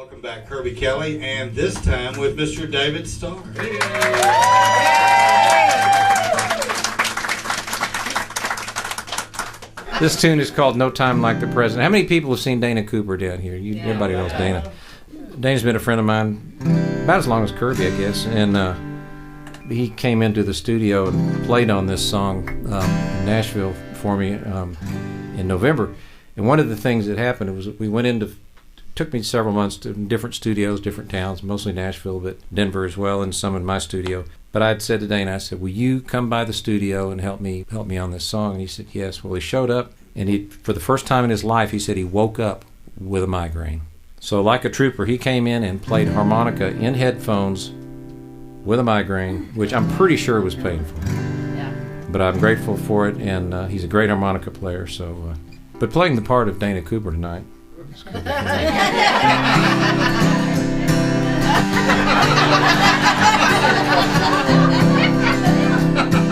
welcome back Kirby Kelley, and this time with Mr. David Starr. This tune is called No Time Like the Present. How many people have seen Dana Cooper down here? Everybody knows Dana. Dana's been a friend of mine about as long as Kirby, I guess, and he came into the studio and played on this song in Nashville for me in November. And one of the things that happened was we went into, took me several months to different studios, different towns, mostly Nashville, but Denver as well, and some in my studio. But I had said to Dana, I said, will you come by the studio and help me on this song? And he said, yes. Well, he showed up, and he, for the first time in his life, he said he woke up with a migraine. So like a trooper, he came in and played harmonica in headphones with a migraine, which I'm pretty sure was painful. Yeah. But I'm grateful for it, and he's a great harmonica player. So, but playing the part of Dana Cooper tonight.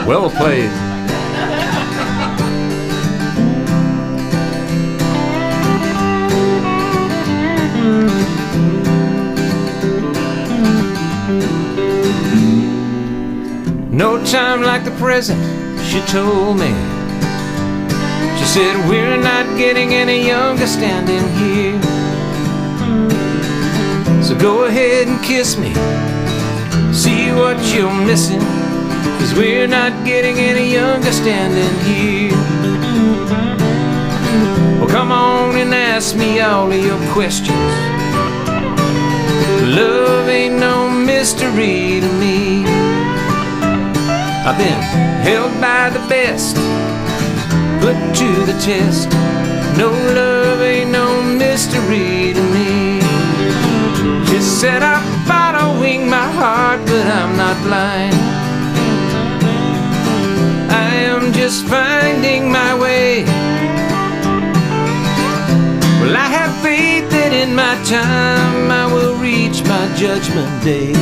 Well played. No time like the present, she told me. She said, we're not getting any younger standing here. So go ahead and kiss me, see what you're missing, 'cause we're not getting any younger standing here. Well, come on and ask me all of your questions. Love ain't no mystery to me. I've been held by the best, put to the test. No, love ain't no mystery to me. She said, I'm following my heart, but I'm not blind. I am just finding my way. Well, I have faith that in my time I will reach my judgment day.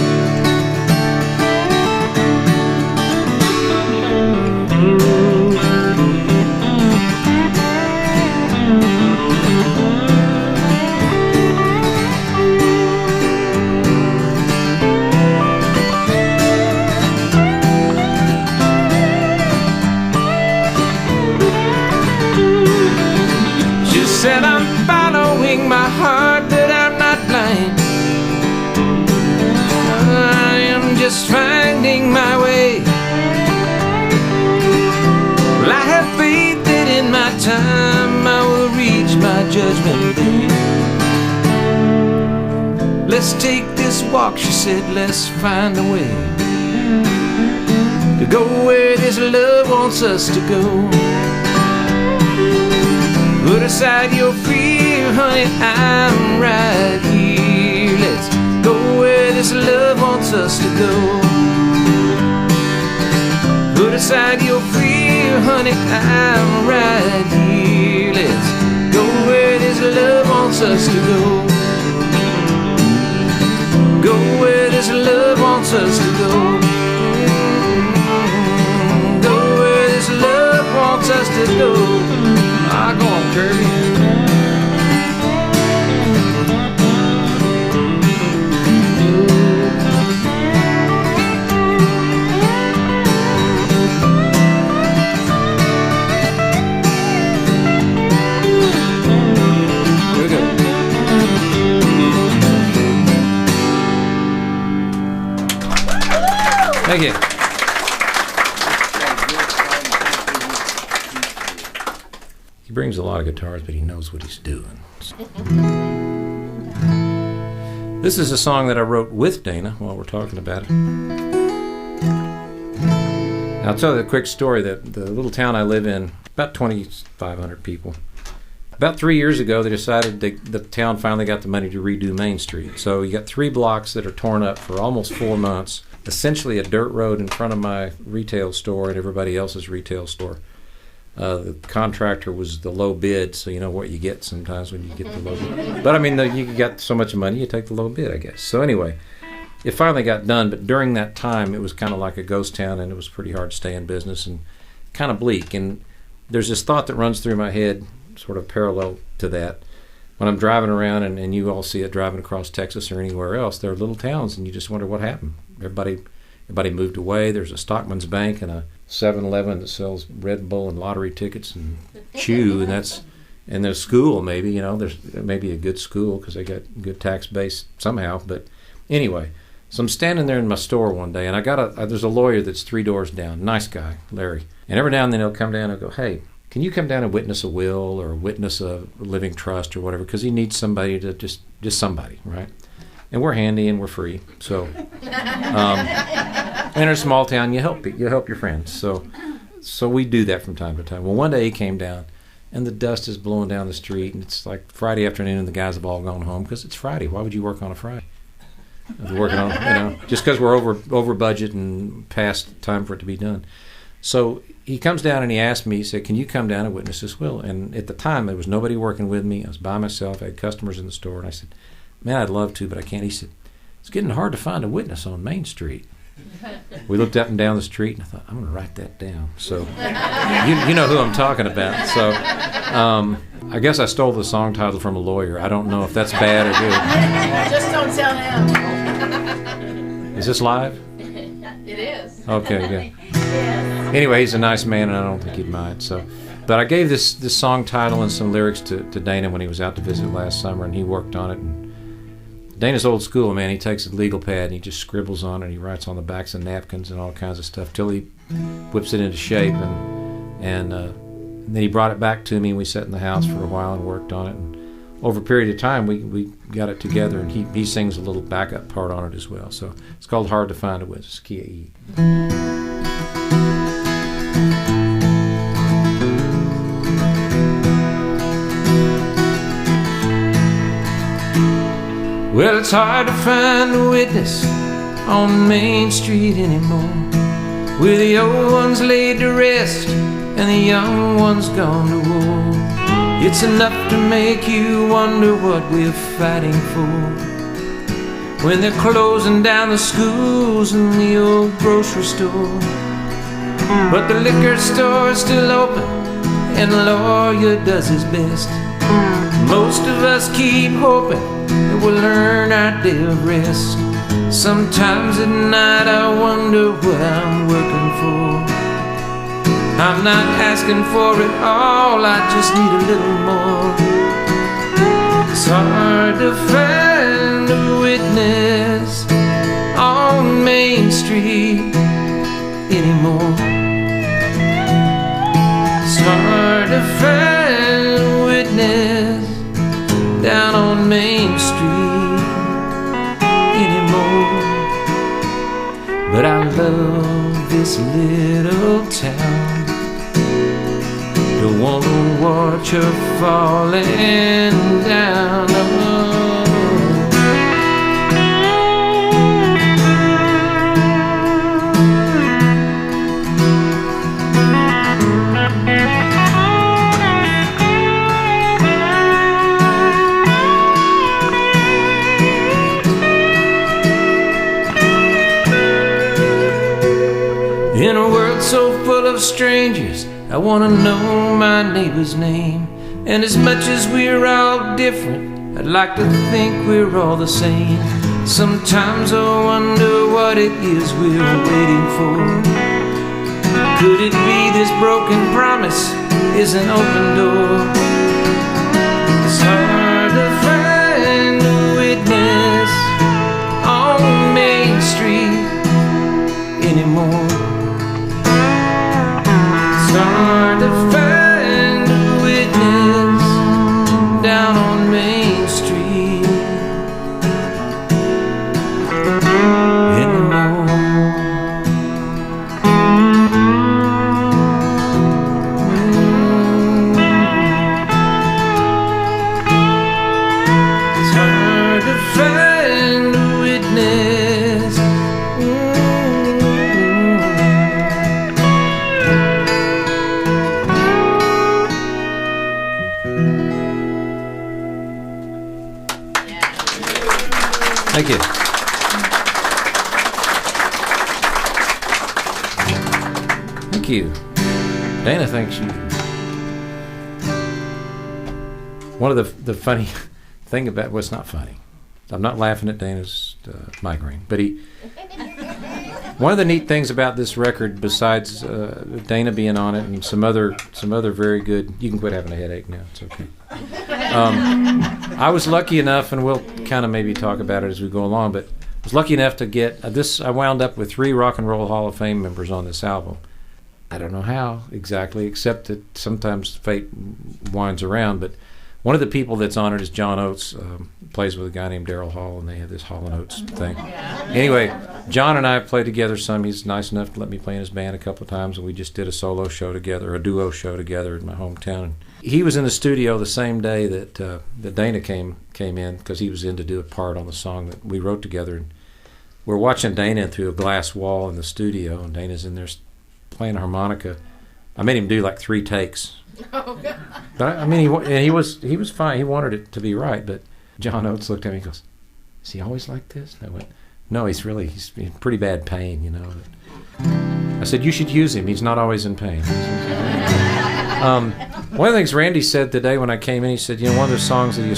Said I'm following my heart, but I'm not blind. I am just finding my way. Well, I have faith that in my time I will reach my judgment day. Let's take this walk, she said, let's find a way to go where this love wants us to go. Put aside your fear, honey, I'm right here. Let's go where this love wants us to go. Put aside your fear, honey, I'm right here. Let's go where this love wants us to go. Go where this love wants us to go. Go where this love wants us to go. Ah, go on, Kirby. Here we go. Thank you. He brings a lot of guitars, but he knows what he's doing. This is a song that I wrote with Dana while we're talking about it. I'll tell you a quick story. That the little town I live in, about 2,500 people. About 3 years ago, they decided the town finally got the money to redo Main Street. So you got 3 blocks that are torn up for almost 4 months. Essentially a dirt road in front of my retail store and everybody else's retail store. The contractor was the low bid, so you know what you get sometimes when you get the low bid. But I mean, you got so much money, you take the low bid, I guess. So anyway, it finally got done, but during that time, it was kind of like a ghost town, and it was pretty hard to stay in business and kind of bleak. And there's this thought that runs through my head, sort of parallel to that. when I'm driving around, and you all see it driving across Texas or anywhere else, there are little towns, and you just wonder what happened. Everybody moved away. There's a Stockman's Bank and a 7-Eleven that sells Red Bull and lottery tickets and chew, and there's school maybe, there's maybe a good school because they got good tax base somehow. But anyway, so I'm standing there in my store one day, and there's a lawyer that's 3 doors down, nice guy, Larry. And every now and then he'll come down and go, hey, can you come down and witness a will or witness a living trust or whatever? Because he needs somebody to just somebody, right? And we're handy and we're free. So, in a small town, you help your friends. So we do that from time to time. Well, one day he came down, and the dust is blowing down the street, and it's like Friday afternoon, and the guys have all gone home because it's Friday. Why would you work on a Friday? Working on, just because we're over budget and past time for it to be done. So he comes down and he asked me, he said, can you come down and witness this will? And at the time, there was nobody working with me. I was by myself. I had customers in the store. And I said, man, I'd love to, but I can't. He said, it's getting hard to find a witness on Main Street. We looked up and down the street, and I thought, I'm going to write that down. So you know who I'm talking about. So I guess I stole the song title from a lawyer. I don't know if that's bad or good. Just don't tell him. Is this live? It is. Okay, good. Yes. Anyway, he's a nice man, and I don't think he'd mind. So, but I gave this song title and some lyrics to Dana when he was out to visit last summer, and he worked on it. And Dana's old school, man. He takes a legal pad and he just scribbles on it. And he writes on the backs of napkins and all kinds of stuff till he whips it into shape. And then he brought it back to me, and we sat in the house for a while and worked on it. And over a period of time, we got it together, and he sings a little backup part on it as well. So it's called Hard to Find a Witness, key E. Well, it's hard to find a witness on Main Street anymore, with the old ones laid to rest and the young ones gone to war. It's enough to make you wonder what we're fighting for, when they're closing down the schools and the old grocery store. But the liquor store's still open, and the lawyer does his best. Most of us keep hoping that we'll earn our day of rest. Sometimes at night I wonder what I'm working for. I'm not asking for it all, I just need a little more. It's hard to find a witness on Main Street anymore. It's hard to find a witness down on Main Street anymore. But I love this little town. Don't want to watch her falling down. Oh. In a world so full of strangers, I want to know my neighbor's name. And as much as we're all different, I'd like to think we're all the same. Sometimes I wonder what it is we're waiting for. Could it be this broken promise is an open door? It's hard to find a witness on Main Street anymore. It's hard to find a witness down on Main Street anymore. It's hard to find a witness. Thank you. Thank you. Dana thanks you. One of the funny thing about well, it's not funny. I'm not laughing at Dana's migraine, but one of the neat things about this record, besides Dana being on it and some other very good. You can quit having a headache now. It's okay. I was lucky enough, and we'll kind of maybe talk about it as we go along, but I was lucky enough to get this. I wound up with 3 Rock and Roll Hall of Fame members on this album. I don't know how exactly, except that sometimes fate winds around, but one of the people that's on it is John Oates, plays with a guy named Daryl Hall, and they have this Hall & Oates thing. Anyway, John and I have played together some. He's nice enough to let me play in his band a couple of times, and we just did a solo show together, a duo show together in my hometown. He was in the studio the same day that Dana came in, because he was in to do a part on the song that we wrote together. And we're watching Dana through a glass wall in the studio, and Dana's in there playing a harmonica. I made him do like 3 takes. Oh, God. But I mean, he was fine. He wanted it to be right. But John Oates looked at me and goes, "Is he always like this?" And I went, "No, he's in pretty bad pain, you know." I said, "You should use him. He's not always in pain." One of the things Randy said today when I came in, he said, "You know, one of the songs that he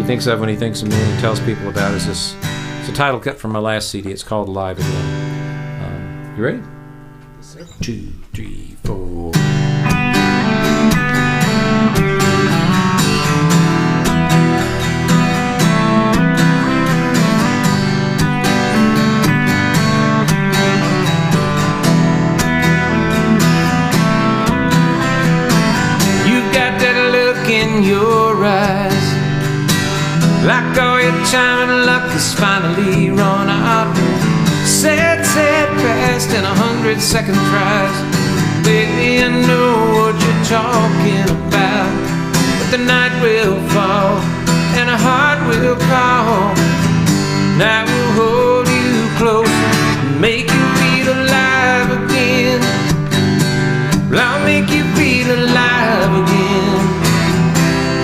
thinks of when he thinks of me and he tells people about is this. It's a title cut from my last CD. It's called Live Again. You ready? 2, 3, 4. You've got that look in your eyes, like all your time and luck has finally run out. Said, past in 100-second tries. Baby, I know what you're talking about. But the night will fall and a heart will call. And I will hold you close and make you feel alive again. Well, I'll make you feel alive again.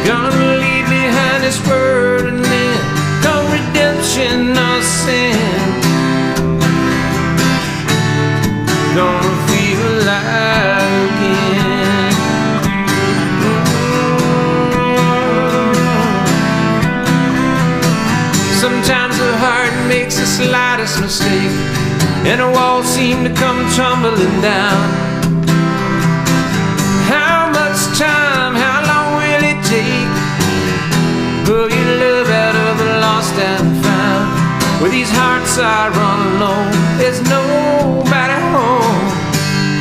Gonna leave behind this word and then come redemption or sin. Gonna feel alive again. Sometimes the heart makes the slightest mistake, and the walls seem to come tumbling down. How much time, how long will it take? Pull your love out of the lost and found. Where these hearts are run alone, there's nobody home.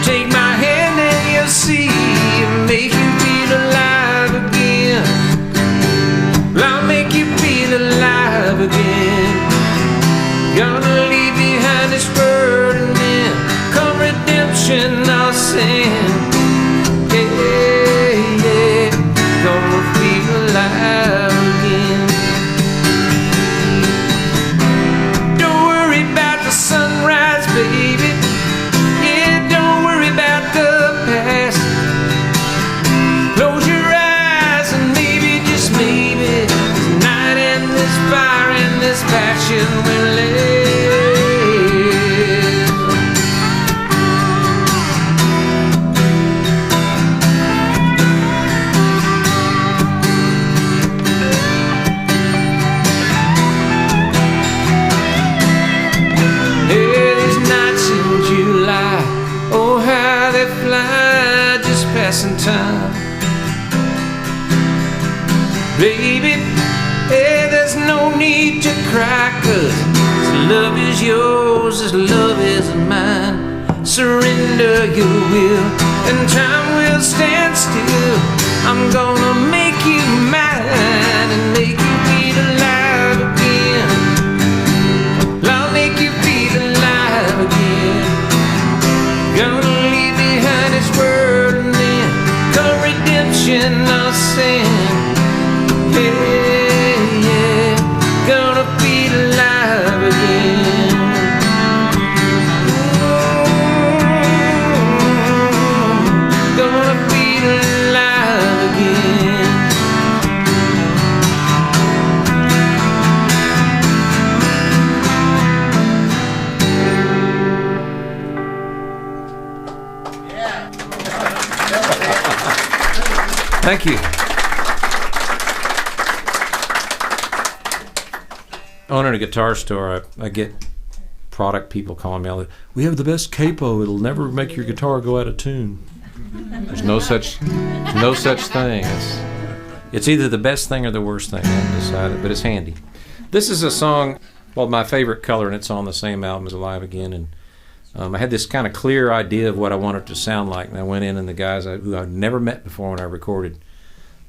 Take my hand and you'll see, and make you feel alive again. I'll make you feel alive again. Gonna leave behind this word and then come redemption or sin. Yeah, yeah, gonna feel alive again. Sunrise, baby. Yeah, don't worry about the past. Close your eyes and maybe, just maybe, tonight and this fire and this passion will live. Passing time, baby, hey, there's no need to cry, 'cause love is yours as love is mine. Surrender your will and time will stand still. I'm gonna make you mine and make you feel alive again. I'll make you feel alive again. Gonna leave behind this world and then come redemption or sin. Yeah, yeah, gonna feel alive again. Gonna feel alive again. Thank you. owning a guitar store, I get product people calling me, we have the best capo, it'll never make your guitar go out of tune. There's no such thing. It's either the best thing or the worst thing. I haven't decided, but it's handy. This is a song called My Favorite Color, and it's on the same album as Alive Again. And I had this kind of clear idea of what I wanted it to sound like, and I went in, and the guys who I'd never met before when I recorded,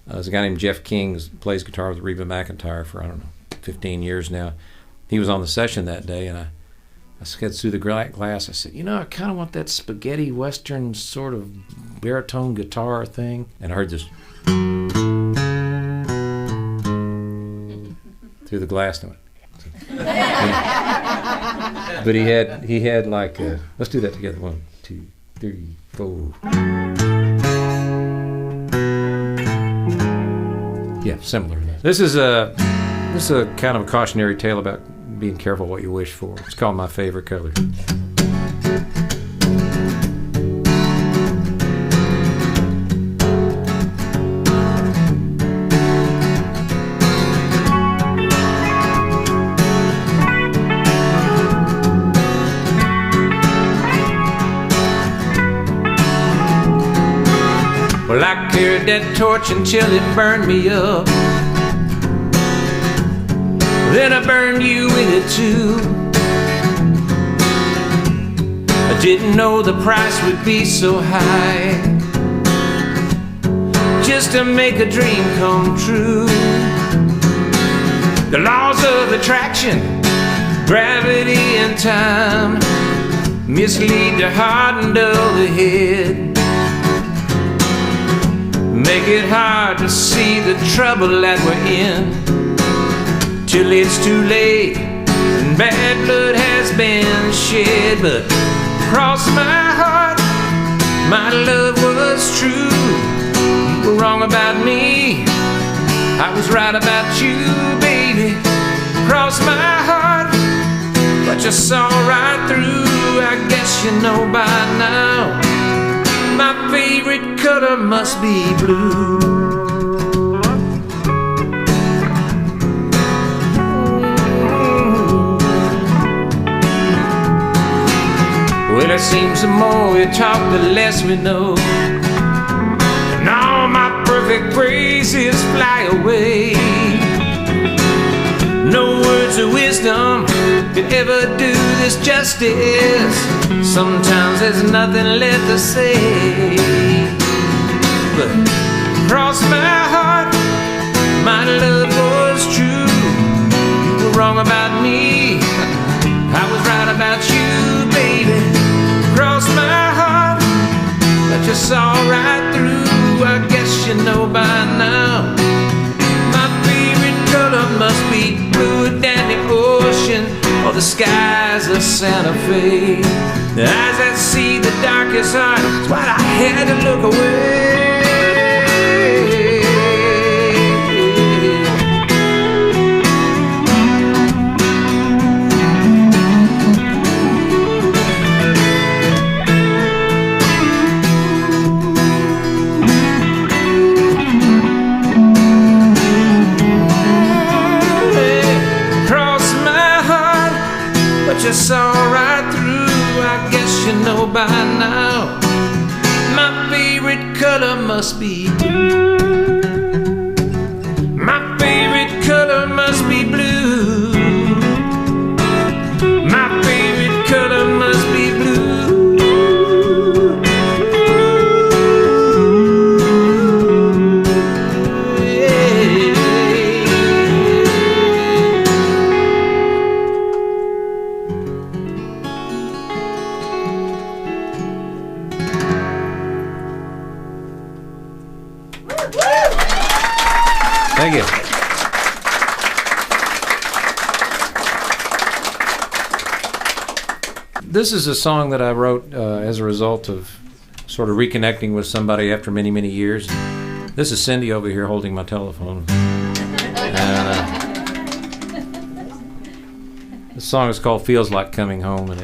there's a guy named Jeff King who plays guitar with Reba McEntire for, 15 years now. He was on the session that day, and I said through the glass, I said, I kind of want that spaghetti western sort of baritone guitar thing. And I heard this through the glass. But he had like, let's do that together. 1, 2, 3, 4. Yeah, similar. This is a kind of a cautionary tale about being careful what you wish for. It's called My Favorite Color. Well, I carried that torch until it burned me up. Then I burned you with it too. I didn't know the price would be so high, just to make a dream come true. The laws of attraction, gravity and time mislead the heart and dull the head, make it hard to see the trouble that we're in, till it's too late and bad blood has been shed. But across my heart, my love was true. You were wrong about me, I was right about you, baby. Across my heart, but you saw right through. I guess you know by now, my favorite color must be blue. Well, it seems the more we talk, the less we know, and all my perfect phrases fly away. No words of wisdom could ever do this justice. Sometimes there's nothing left to say. But across my heart, my love was true. You were wrong about me, I was right about you, baby. Across my heart, but you saw right through. I guess you know by now, my favorite color must be bluer than the ocean or the skies of Santa Fe. The eyes that see the darkest heart, that's why I had to look away. You saw right through. I guess you know by now, my favorite color must be blue. My favorite color must be blue. My favorite color must be blue. Thank you. This is a song that I wrote as a result of sort of reconnecting with somebody after many, many years. This is Cindy over here holding my telephone. The song is called Feels Like Coming Home, and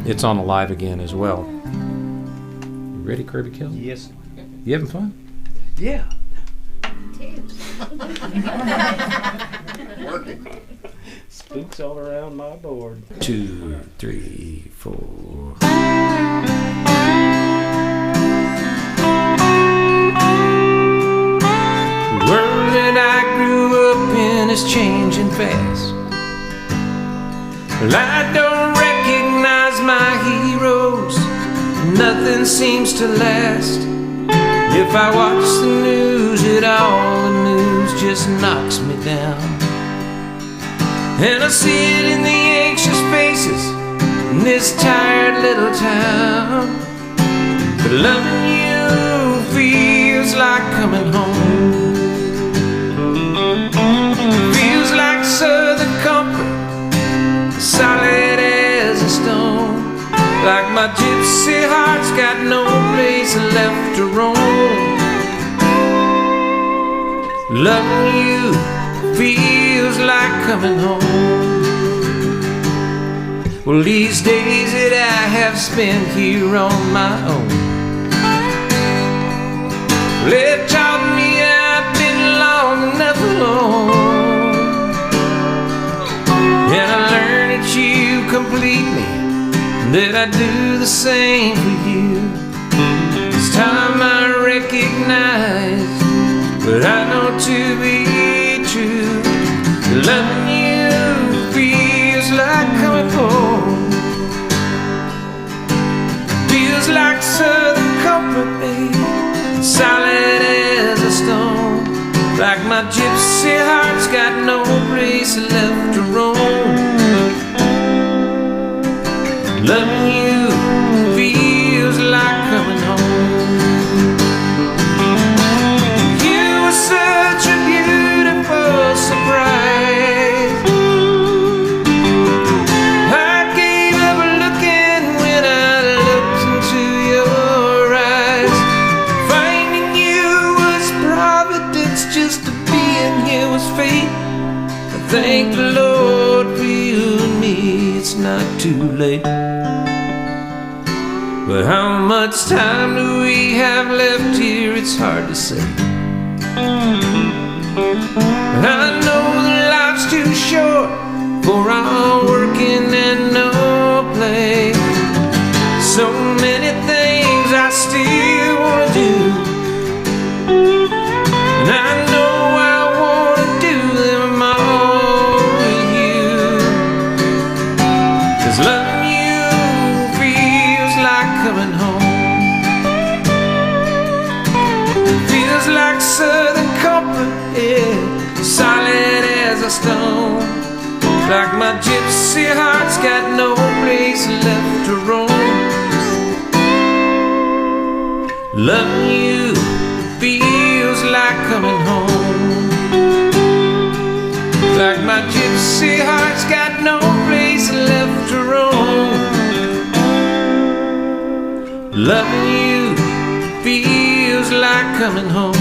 it's on Alive Again as well. You ready, Kirby Kelley? Yes. You having fun? Yeah. Tips. Working. Spooks all around my board. 2, 3, 4. The world that I grew up in is changing fast. Well, I don't recognize my heroes. Nothing seems to last. If I watch the news at all, the news just knocks me down. And I see it in the anxious faces in this tired little town. But loving you feels like coming home. Feels like southern comfort, solid as a stone. Like my gypsy heart's got no place left to roam. Loving you feels like coming home. Well, these days that I have spent here on my own, well, it taught me I've been long enough alone. And I learned that you complete me, that I do the same for you. It's time I recognize what I know to be true. Loving you feels like coming home. Feels like southern comfort, babe, solid as a stone. Like my gypsy heart's got no place left to roam. Loving you feels like coming home. You were such a beautiful surprise. I gave up looking when I looked into your eyes. Finding you was providence, just to being here was fate. I thank the Lord for you and me, it's not too late. But how much time do we have left here? It's hard to say. But I know that life's too short for all working and no play. So many things I still want to do, and I know I want to do them all with you. 'Cause loving you feels like coming home. Feels like southern comfort, yeah, solid as a stone. Like my gypsy heart's got no place left to roam. Loving you feels like coming home. Like my gypsy heart's got no place left to roam. Loving you feels like coming home.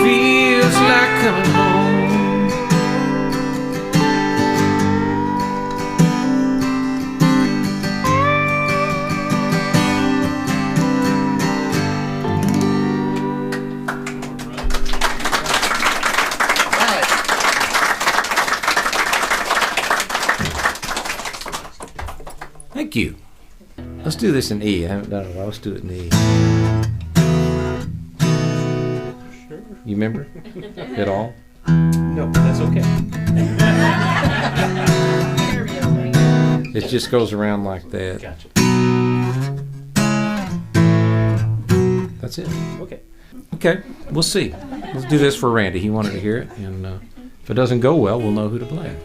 Feels like coming home. Thank you. Let's do this in E. I haven't done it in a while. Let's do it in E. Sure. You remember it all? No, that's okay. It just goes around like that. Gotcha. That's it. Okay. Okay, we'll see. Let's do this for Randy. He wanted to hear it, and if it doesn't go well, we'll know who to blame.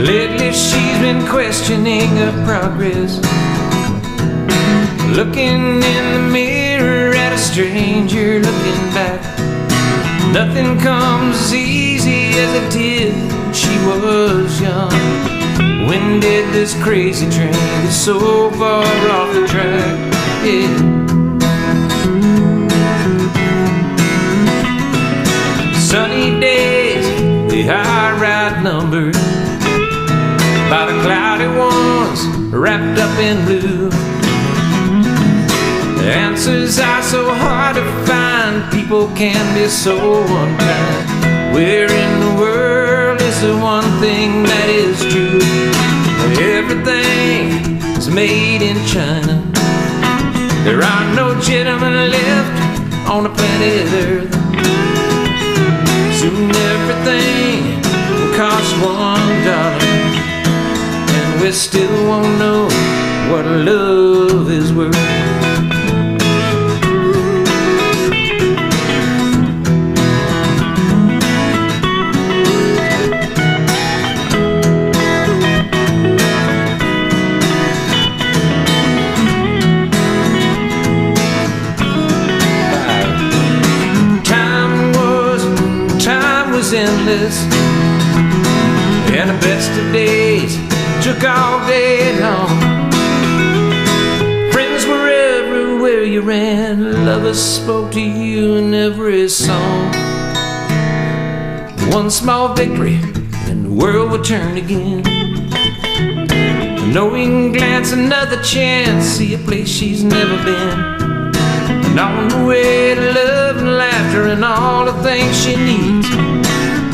Lately she's been questioning her progress, looking in the mirror at a stranger looking back. Nothing comes as easy as it did when she was young. When did this crazy train get so far off the track? Yeah. Sunny days, they are outnumbered. cloudy ones wrapped up in blue. The answers are so hard to find, people can be so unkind. Where in the world is the one thing that is true? Everything is made in China. There are no gentlemen left on the planet Earth. Soon everything will cost $1, and we still won't know what love is worth. Endless, and the best of days took all day long. Friends were everywhere you ran, lovers spoke to you in every song. One small victory and the world would turn again. A knowing glance, another chance, see a place she's never been. And on the way to love and laughter and all the things she needs,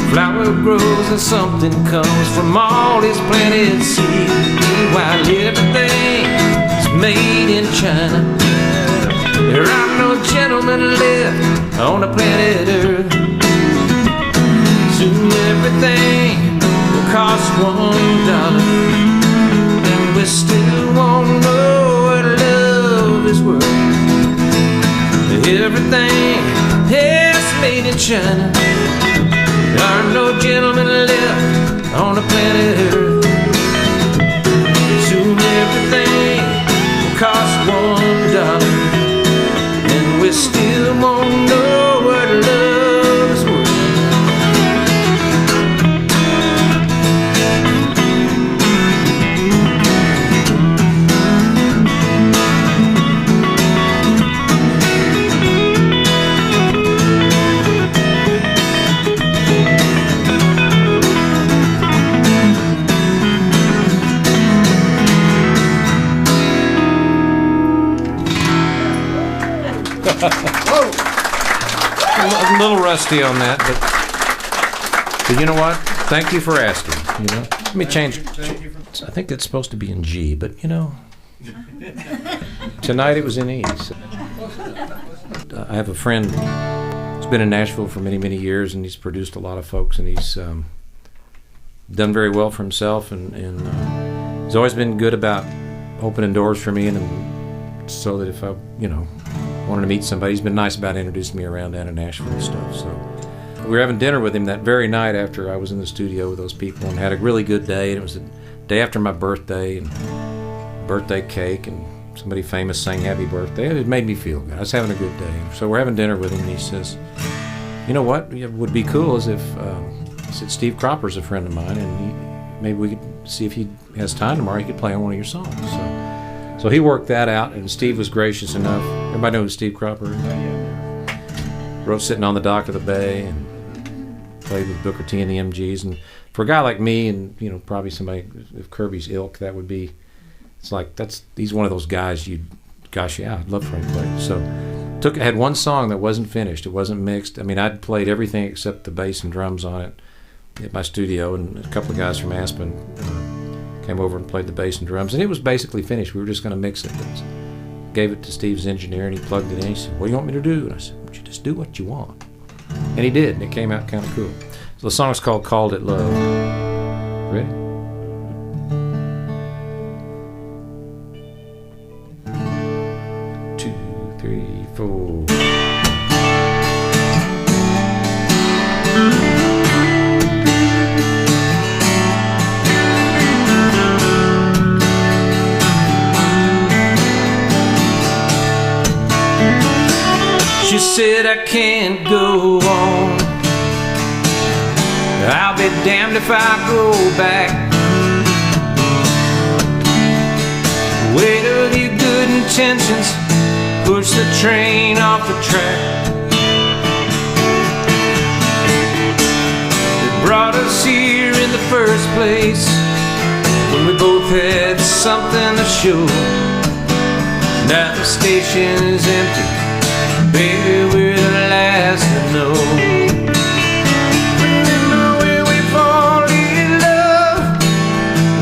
flower grows and something comes from all his planted seeds. Meanwhile, everything is made in China. There are no gentlemen left on the planet Earth. Soon everything will cost $1, and we still won't know what love is worth. Everything is made in China. There are no gentlemen left on the planet Earth. Soon everything will cost $1, and we still won't know what love is worth. A little rusty on that, but you know what? Thank you for asking. You know, let me change. I think it's supposed to be in G, but you know, tonight it was in E. So. I have a friend who's been in Nashville for many, many years, and he's produced a lot of folks, and he's done very well for himself, and he's always been good about opening doors for me, and so that if I, you know, wanted to meet somebody, he's been nice about introducing me around down in Nashville and stuff. So we were having dinner with him that very night after I was in the studio with those people, and had a really good day. And it was the day after my birthday, and birthday cake, and somebody famous sang happy birthday. It made me feel good. I was having a good day. So we're having dinner with him, and he says, you know what would be cool is if I said, Steve Cropper's a friend of mine, and maybe we could see if he has time tomorrow, he could play on one of your songs. So he worked that out, and Steve was gracious enough. Everybody know who Steve Cropper is? Wrote Sitting on the Dock of the Bay, and played with Booker T and the MGs. And for a guy like me, and you know, probably somebody of Kirby's ilk, that would be, it's like, he's one of those guys gosh, yeah, I'd love for him to play. So I had one song that wasn't finished, it wasn't mixed. I mean, I'd played everything except the bass and drums on it at my studio, and a couple of guys from Aspen came over and played the bass and drums, and it was basically finished. We were just going to mix it. Gave it to Steve's engineer, and he plugged it in. He said, what do you want me to do? And I said, you just do what you want. And he did, and it came out kind of cool. So the song's called Called It Love. Ready? Two, three, four. She said, I can't go on. I'll be damned if I go back. The weight of your good intentions push the train off the track. It brought us here in the first place. When we both had something to show. Now the station is empty, baby, we're the last to know. Remember when we fall in love,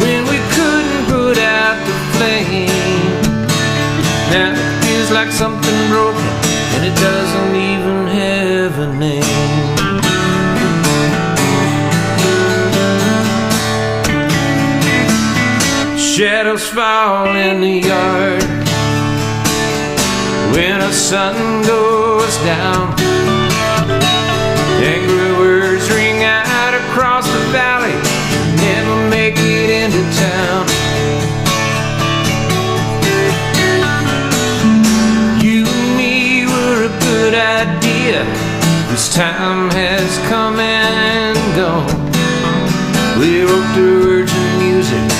when we couldn't put out the flame. Now it feels like something broken, and it doesn't even have a name. Shadows fall in the yard when the sun goes down. Angry words ring out across the valley, never make it into town. You and me were a good idea, this time has come and gone. We wrote the words and music,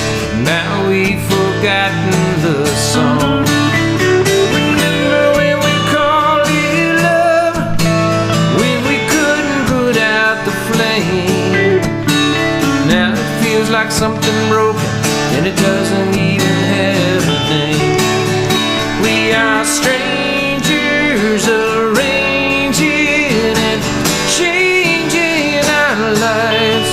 now we've forgotten the song. Remember when we called it love, when we couldn't put out the flame. Now it feels like something broken, and it doesn't even have a name. We are strangers arranging and changing our lives.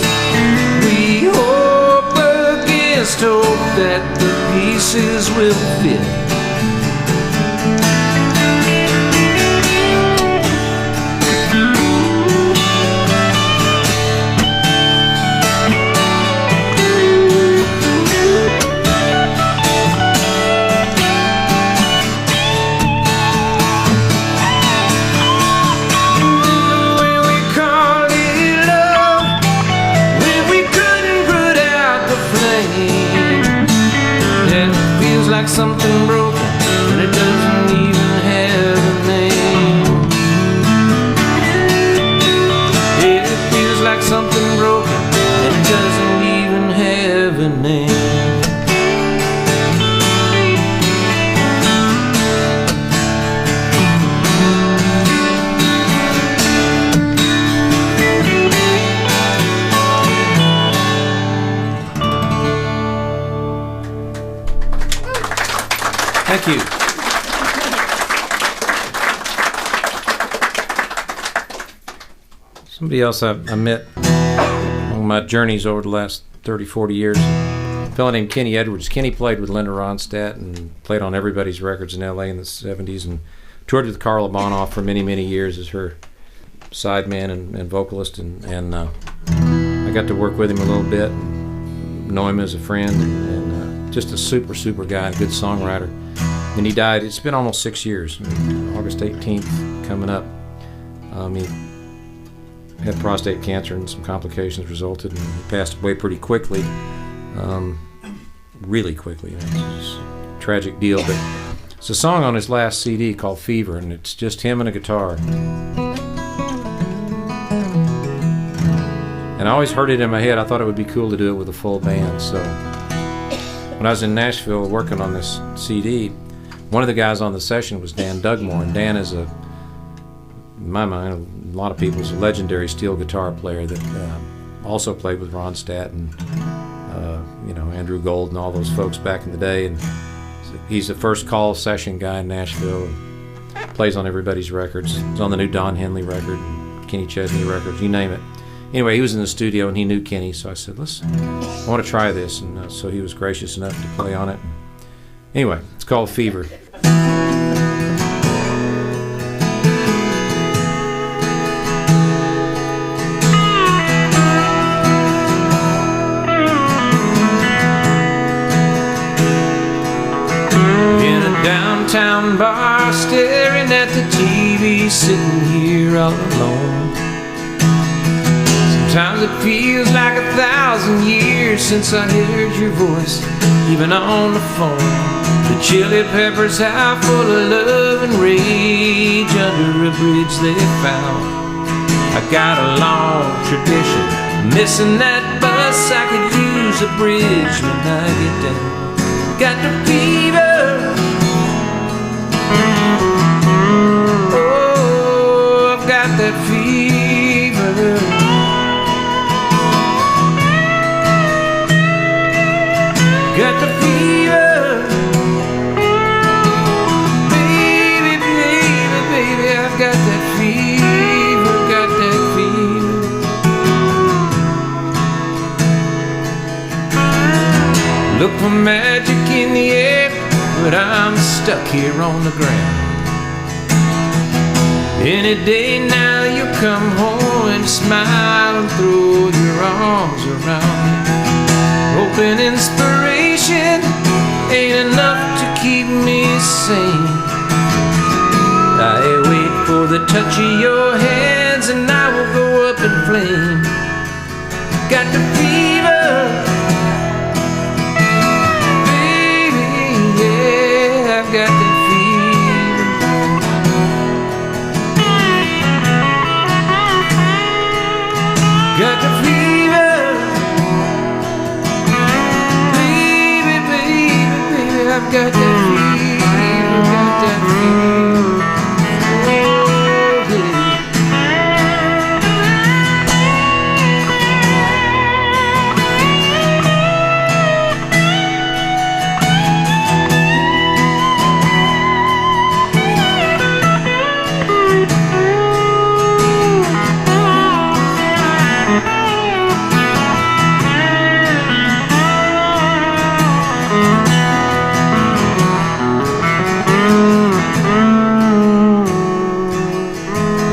We hope against hope that the pieces will fit. Like something broken, and it doesn't even have a name. It feels like something broken, and it doesn't even have a name. Thank you. Somebody else I met on my journeys over the last 30, 40 years, a fellow named Kenny Edwards. Kenny played with Linda Ronstadt and played on everybody's records in L.A. in the 70s and toured with Carla Bonoff for many, many years as her sideman and vocalist. And I got to work with him a little bit, and know him as a friend, and just a super, super guy, a good songwriter. And he died. It's been almost 6 years. August 18th coming up. He had prostate cancer and some complications resulted, and he passed away pretty quickly, really quickly. It's a tragic deal, but it's a song on his last CD called Fever, and it's just him and a guitar. And I always heard it in my head. I thought it would be cool to do it with a full band. So when I was in Nashville working on this CD, one of the guys on the session was Dan Dugmore, and Dan is in my mind, a lot of people, is a legendary steel guitar player that also played with Ronstadt and Andrew Gold and all those folks back in the day. And he's the first call session guy in Nashville, and plays on everybody's records. He's on the new Don Henley record, Kenny Chesney records, you name it. Anyway, he was in the studio and he knew Kenny, so I said, I want to try this, and so he was gracious enough to play on it. Anyway, it's called Fever. Downtown bar, staring at the TV, sitting here all alone. Sometimes it feels like 1,000 years since I heard your voice, even on the phone. The Chili Peppers are full of love and rage under a bridge they found. I got a long tradition, missing that bus. I could use a bridge when I get down. Got the fever. Oh, I've got that fever. got the fever. Baby, baby, baby, I've got that fever, got that fever. Look for magic in the air, but I'm stuck here on the ground. Any day now you come home and smile and throw your arms around me. Hoping inspiration ain't enough to keep me sane. I wait for the touch of your hands and I will go up in flame. Got the fever, baby, yeah, I've got the fever. Got the fever, baby, baby, baby, I've got that fever, got that fever. Oh, yeah.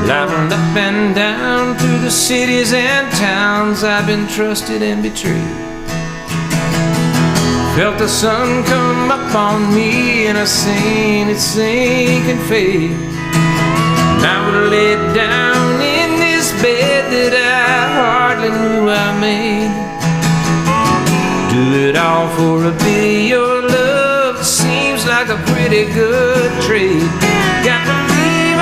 Traveled up and down through the cities and towns I've been trusted and betrayed. Felt the sun come up on me and I seen it sink and fade. And I would lay down in this bed that I hardly knew I made. Do it all for a bit of your love, seems like a pretty good trade. Got the fever,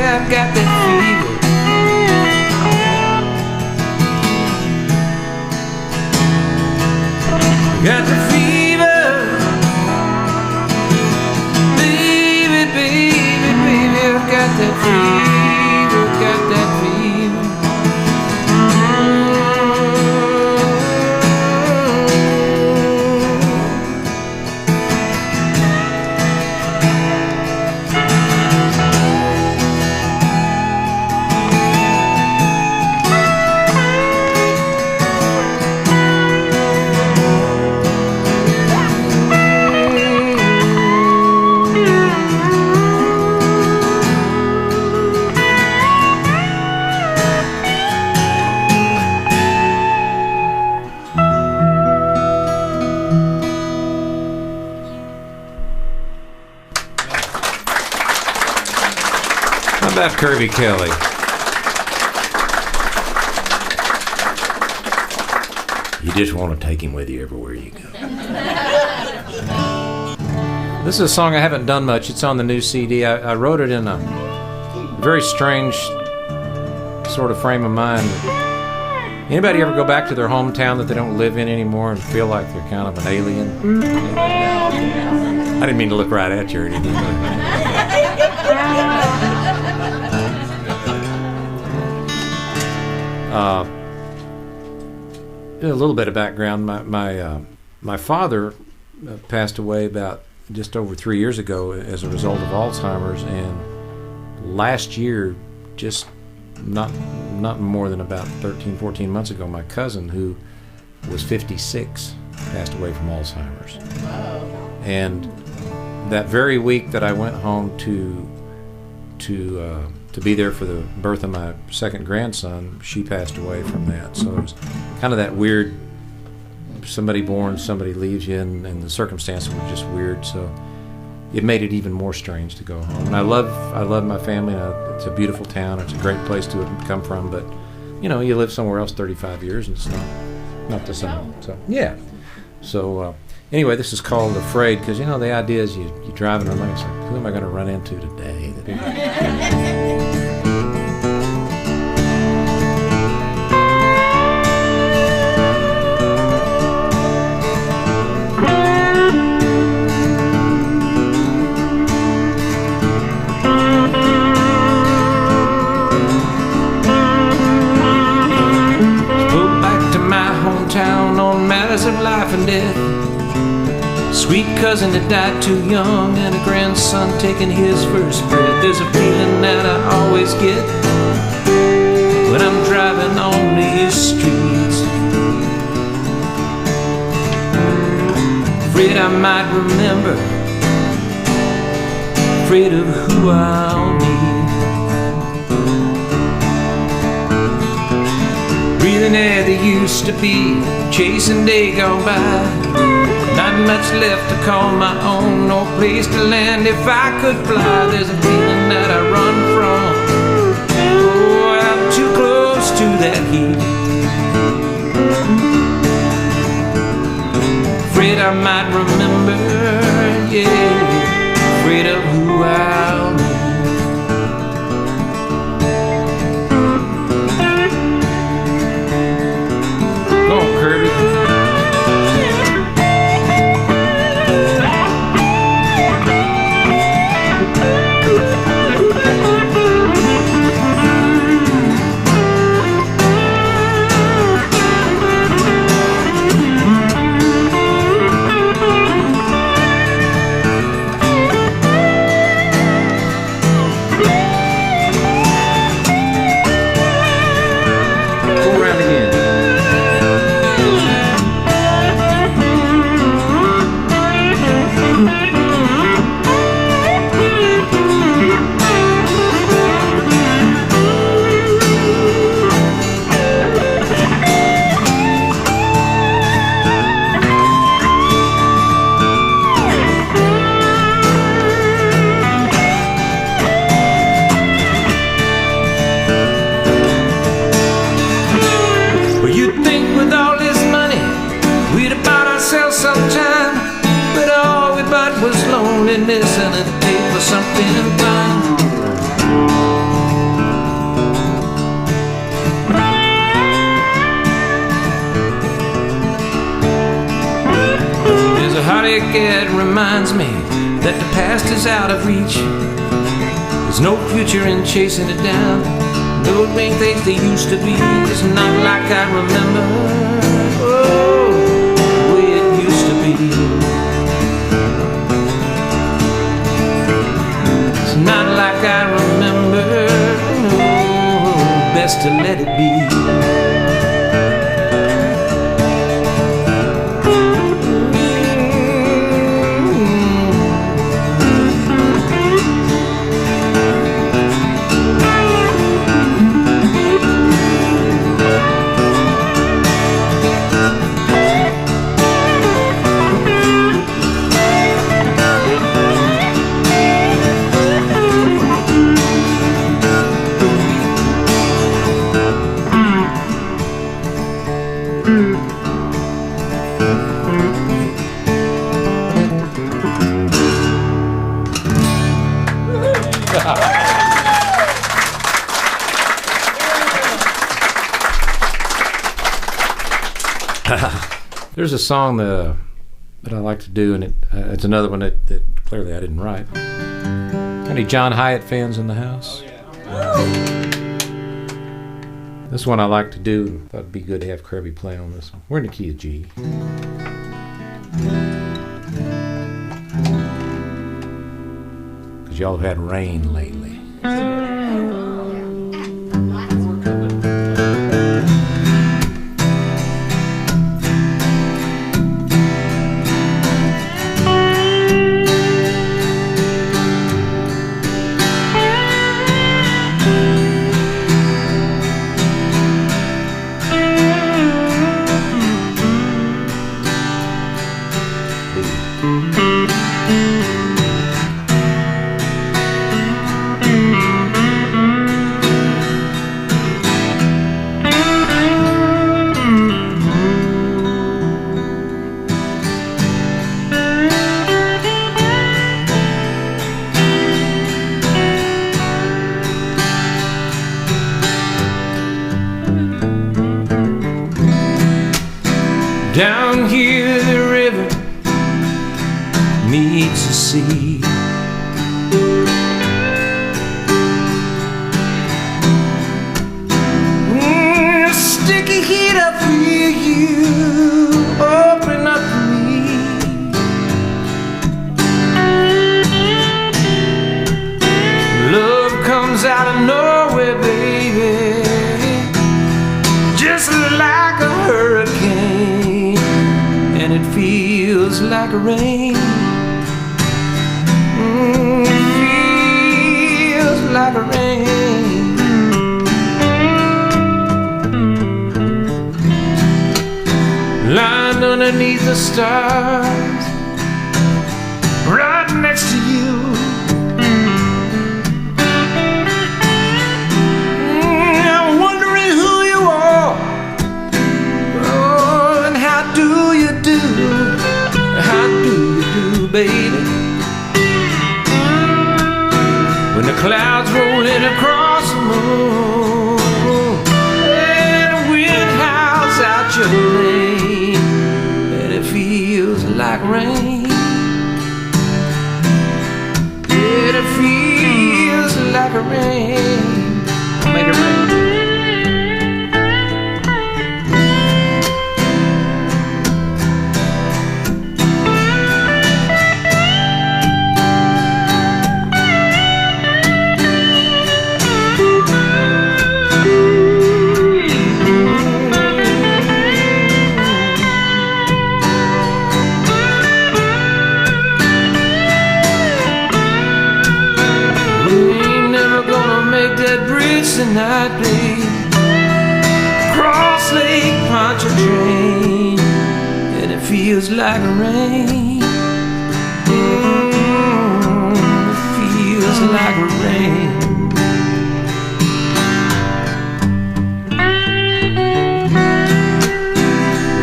I've got that fever. Got the fever, baby, baby, baby. I've got that fever, got that fever. How about Kirby Kelley? You just want to take him with you everywhere you go. This is a song I haven't done much. It's on the new CD. I wrote it in a very strange sort of frame of mind. Anybody ever go back to their hometown that they don't live in anymore and feel like they're kind of an alien? I didn't mean to look right at you or anything. A little bit of background. My father passed away about just over 3 years ago as a result of Alzheimer's, and last year, just not more than about 13, 14 months ago, my cousin, who was 56, passed away from Alzheimer's. And that very week that I went home to be there for the birth of my second grandson, she passed away from that. So it was kind of that weird, somebody born, somebody leaves you, and the circumstances were just weird. So it made it even more strange to go home. And I love my family. It's a beautiful town. It's a great place to come from. But you know, you live somewhere else 35 years, and it's not the same. So yeah. So anyway, this is called Afraid, because you know the idea is you driving around, it's like, who am I going to run into today? sudden death. Sweet cousin that died too young, and a grandson taking his first breath. There's a feeling that I always get when I'm driving on these streets. Afraid I might remember, afraid of who I'll meet. Breathing air that used to be, chasing day gone by. Not much left to call my own, no place to land. If I could fly, there's a feeling that I run from. Oh, I'm too close to that heat. Afraid I might remember, yeah, afraid of who I'll meet. Go on, Kirby. Loneliness and a day for something fine. There's a heartache that reminds me that the past is out of reach. There's no future in chasing it down. No things they used to be. It's not like I remember, oh, the way it used to be. Not like I remember, no, best to let it be. There's a song that I like to do, and it's another one that clearly I didn't write. Any John Hyatt fans in the house? This one I like to do, and thought it'd be good to have Kirby play on this one. We're in the key of G. Because y'all have had rain lately. Down here the river meets the sea. Sticky heat, I feel you open up feels like rain. It feels like rain. Lying underneath the stars, right next to you. I'm wondering who you are. Oh, and how do you do? How do you do, baby? When the clouds roll in across the moon and the wind howls out your name, and it feels like rain. Yeah, it feels like rain. Make it rain. Tonight, babe, cross Lake Pontchartrain, and it feels like rain. It feels like rain.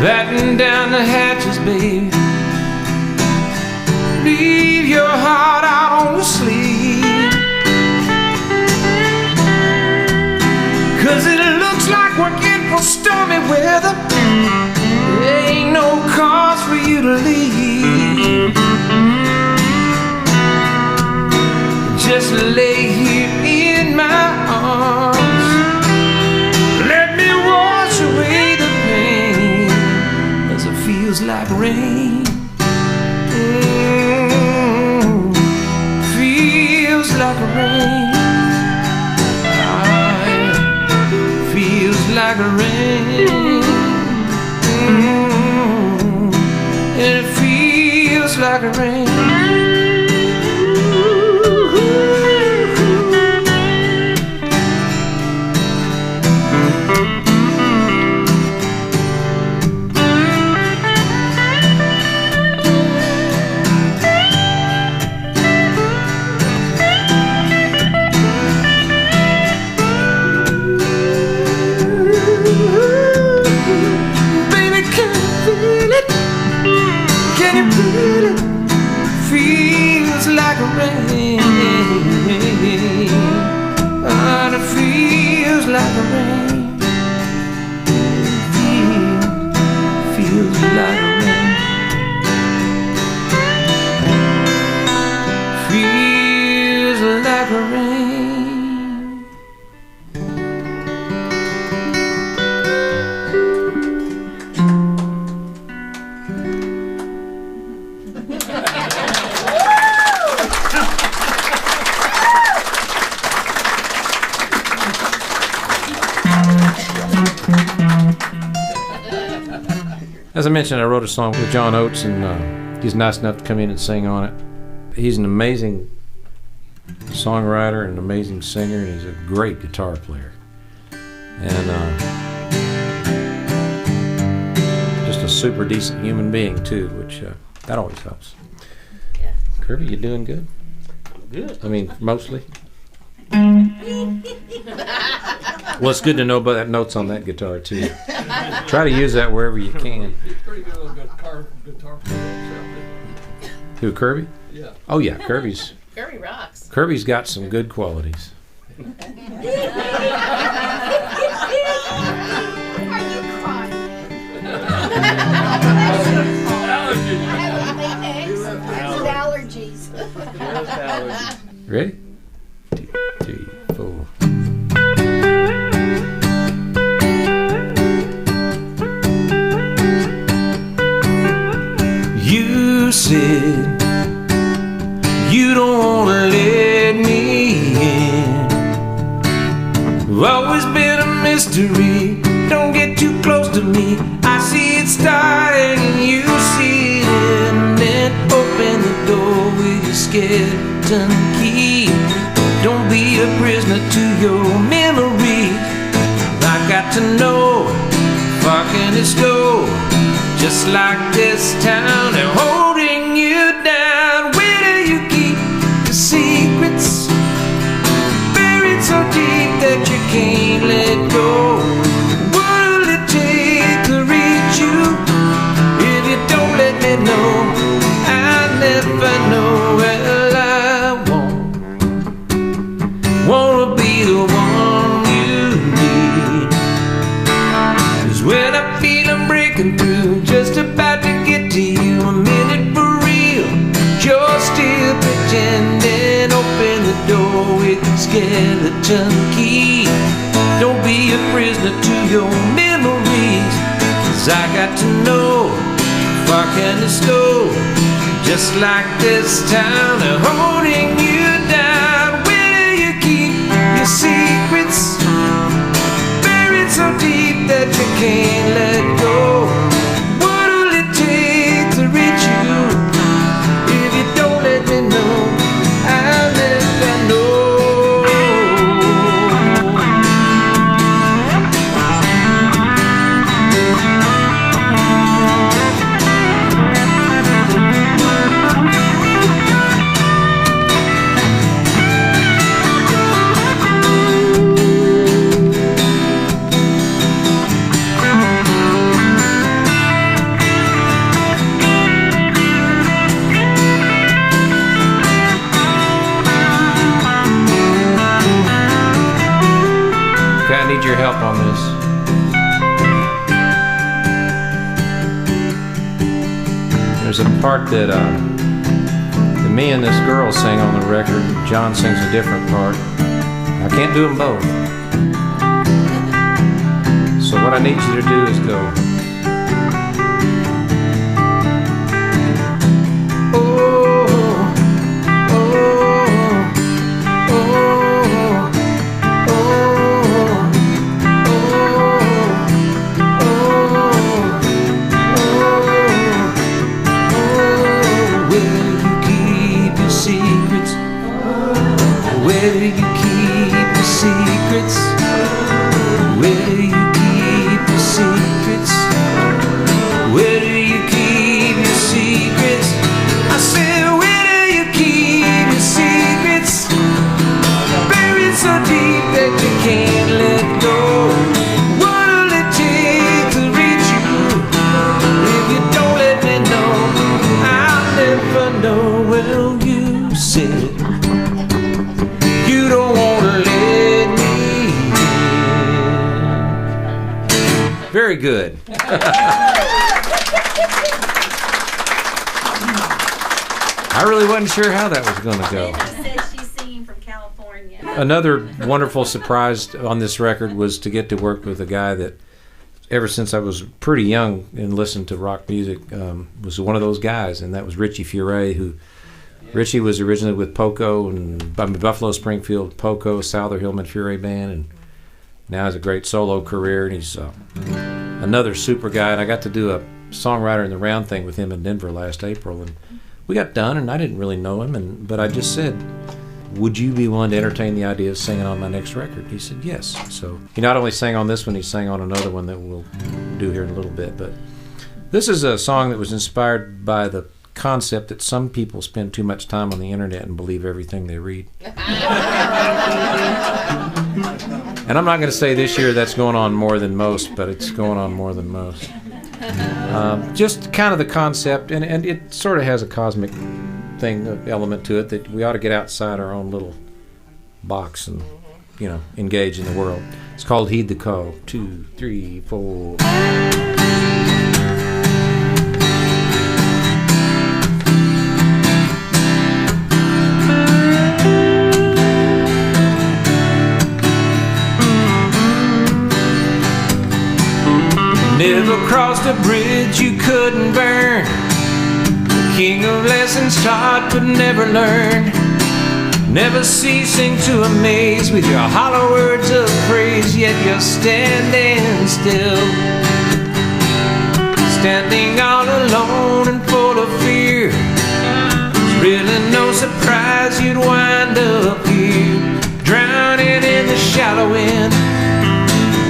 Batten down the hatches, babe. Leave your heart out on the sleeve. 'Cause it looks like we're in for stormy weather. There ain't no cause for you to leave. Just lay here in my arms. Let me wash away the pain, as it feels like rain. Feels like rain. Like rain. It feels like rain. Feels like rain. And it feels like rain. Feels like rain. Feels like rain. As I mentioned, I wrote a song with John Oates, and he's nice enough to come in and sing on it. He's an amazing songwriter and an amazing singer, and he's a great guitar player. And just a super decent human being, too, which that always helps. Yeah. Kirby, you doing good? Good. I mean, mostly? Well, it's good to know about that notes on that guitar, too. Try to use that wherever you can. He's pretty good on guitar player. Who, Kirby? Yeah. Oh, yeah, Kirby's Kirby rocks. Kirby's got some good qualities. Are you crying? Allergies. Just allergies. Ready? 2, 3, 4. You said you don't wanna let me in. I've always been a mystery. Don't get too close to me. I see it starting and you see it, and then open the door with your skeleton key. Don't be a prisoner to your memories. I got to know, far can this go? Just like this town, they're holding you down. Where do you keep the secrets? Buried so deep that you can't let go. What'll it take to reach you? If you don't let me know, I'll never know. Well, I wanna be the one you need. 'Cause when I feel I'm breaking through, just about to get to you, a minute for real, you're still pretending. Open the door with your skeleton key. Don't be a prisoner to your memories. 'Cause I got to know, far can this go? Just like this town, they're holding you down. Where do you keep your secrets? Buried so deep that you can't let go. What'll it take to reach you? If you don't let me know, I'll never know. Okay, I need your help on this. There's a part that me and this girl sing on the record. John sings a different part. I can't do them both. So what I need you to do is go. Where do you keep your secrets? Where do you keep your secrets? Where do you keep your secrets? I said, where do you keep your secrets? Buried so deep that you can't let go. What'll it take to reach you? If you don't let me know, I'll never know. Well, you said you don't want to let me in. Very good. I really wasn't sure how that was going to go. She said she's singing from California. Another wonderful surprise on this record was to get to work with a guy that, ever since I was pretty young and listened to rock music, was one of those guys, and that was Richie Furay, who Richie was originally with Poco and Buffalo Springfield, Poco, Souther Hillman Furay Band, and now has a great solo career, and he's another super guy. And I got to do a songwriter in the round thing with him in Denver last April, and we got done, and I didn't really know him, but I just said, would you be willing to entertain the idea of singing on my next record? He said yes. So he not only sang on this one, he sang on another one that we'll do here in a little bit. But this is a song that was inspired by the concept that some people spend too much time on the internet and believe everything they read. And I'm not going to say this year that's going on more than most, but it's going on more than most. Just kind of the concept, and it sort of has a cosmic thing, element to it, that we ought to get outside our own little box and, you know, engage in the world. It's called Heed the Call. 2, 3, 4. Never crossed a bridge you couldn't burn. King of lessons taught but never learned. Never ceasing to amaze with your hollow words of praise, yet you're standing still. could wind up here, drowning in the shallow end,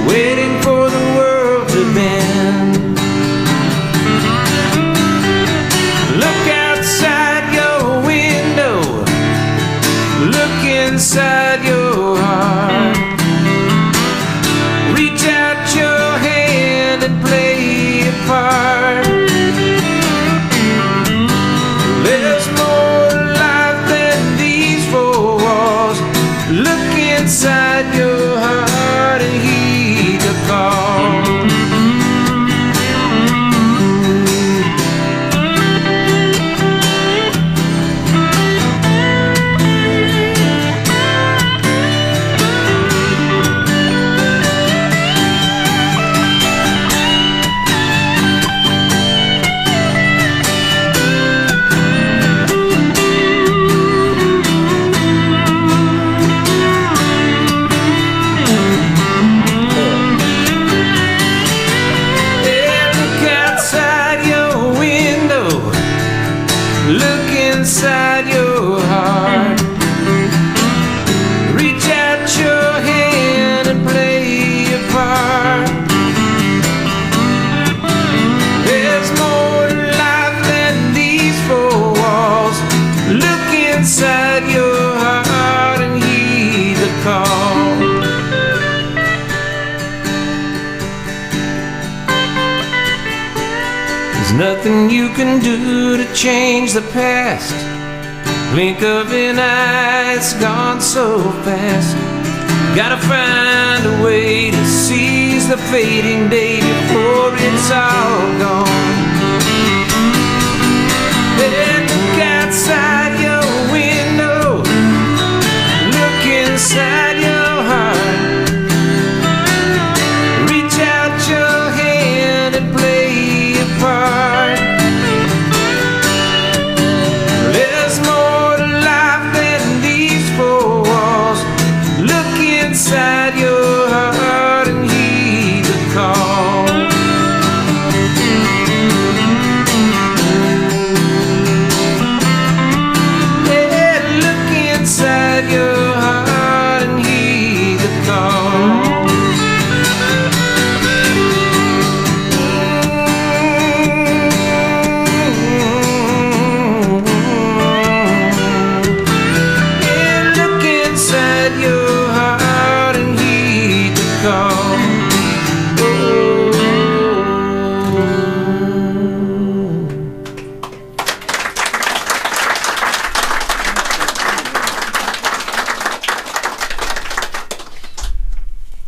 waiting for the world to bend. Look outside your window, look inside your heart. Reach out your hand and play a part. There's more to life than these four walls. Look inside your heart and heed the call. Inside your heart, reach out your hand and play a part. There's more to life than these four walls. Look inside your heart and heed the call. There's nothing you can do to change the past. Blink of an eye, it's gone so fast. Gotta find a way to seize the fading day before it's all gone. Then look outside your window, look inside your heart. Reach out your hand and play a part. There's more to life than these four walls. Look inside your heart and heed the call. Yeah, look inside your heart and heed the call. Your heart and heed the call.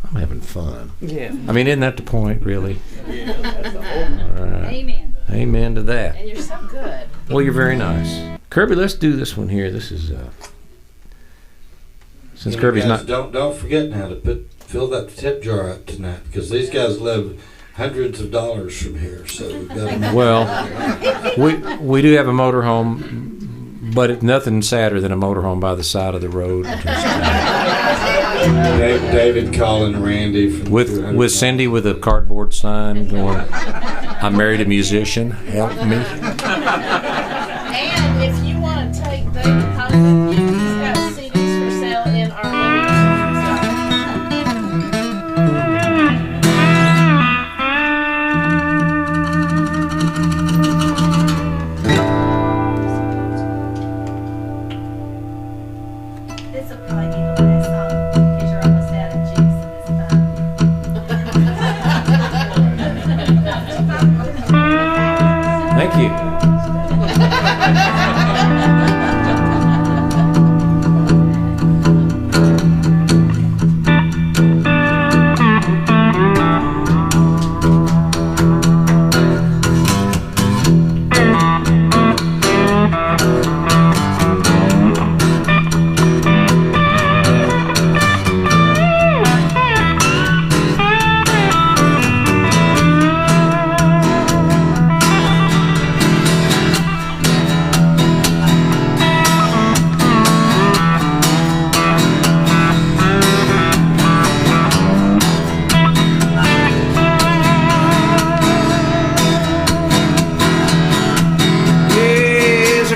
I'm having fun. Yeah. I mean, isn't that the point, really? Yeah, that's the whole. All right. Amen. Amen to that. And you're so good. Well, you're very nice. Kirby, let's do this one here. This is, since You know, Kirby's guys, not... Don't forget now to fill that tip jar up tonight, because these guys live hundreds of dollars from here. So we've got to Well, we do have a motorhome, but it's nothing sadder than a motorhome by the side of the road. David calling Randy from With Cindy with a cardboard sign going, I married a musician, help me. And if you want to take David home with you, he's got CDs for sale in our living This will probably be the last song because you're almost out of juice this time. Thank you.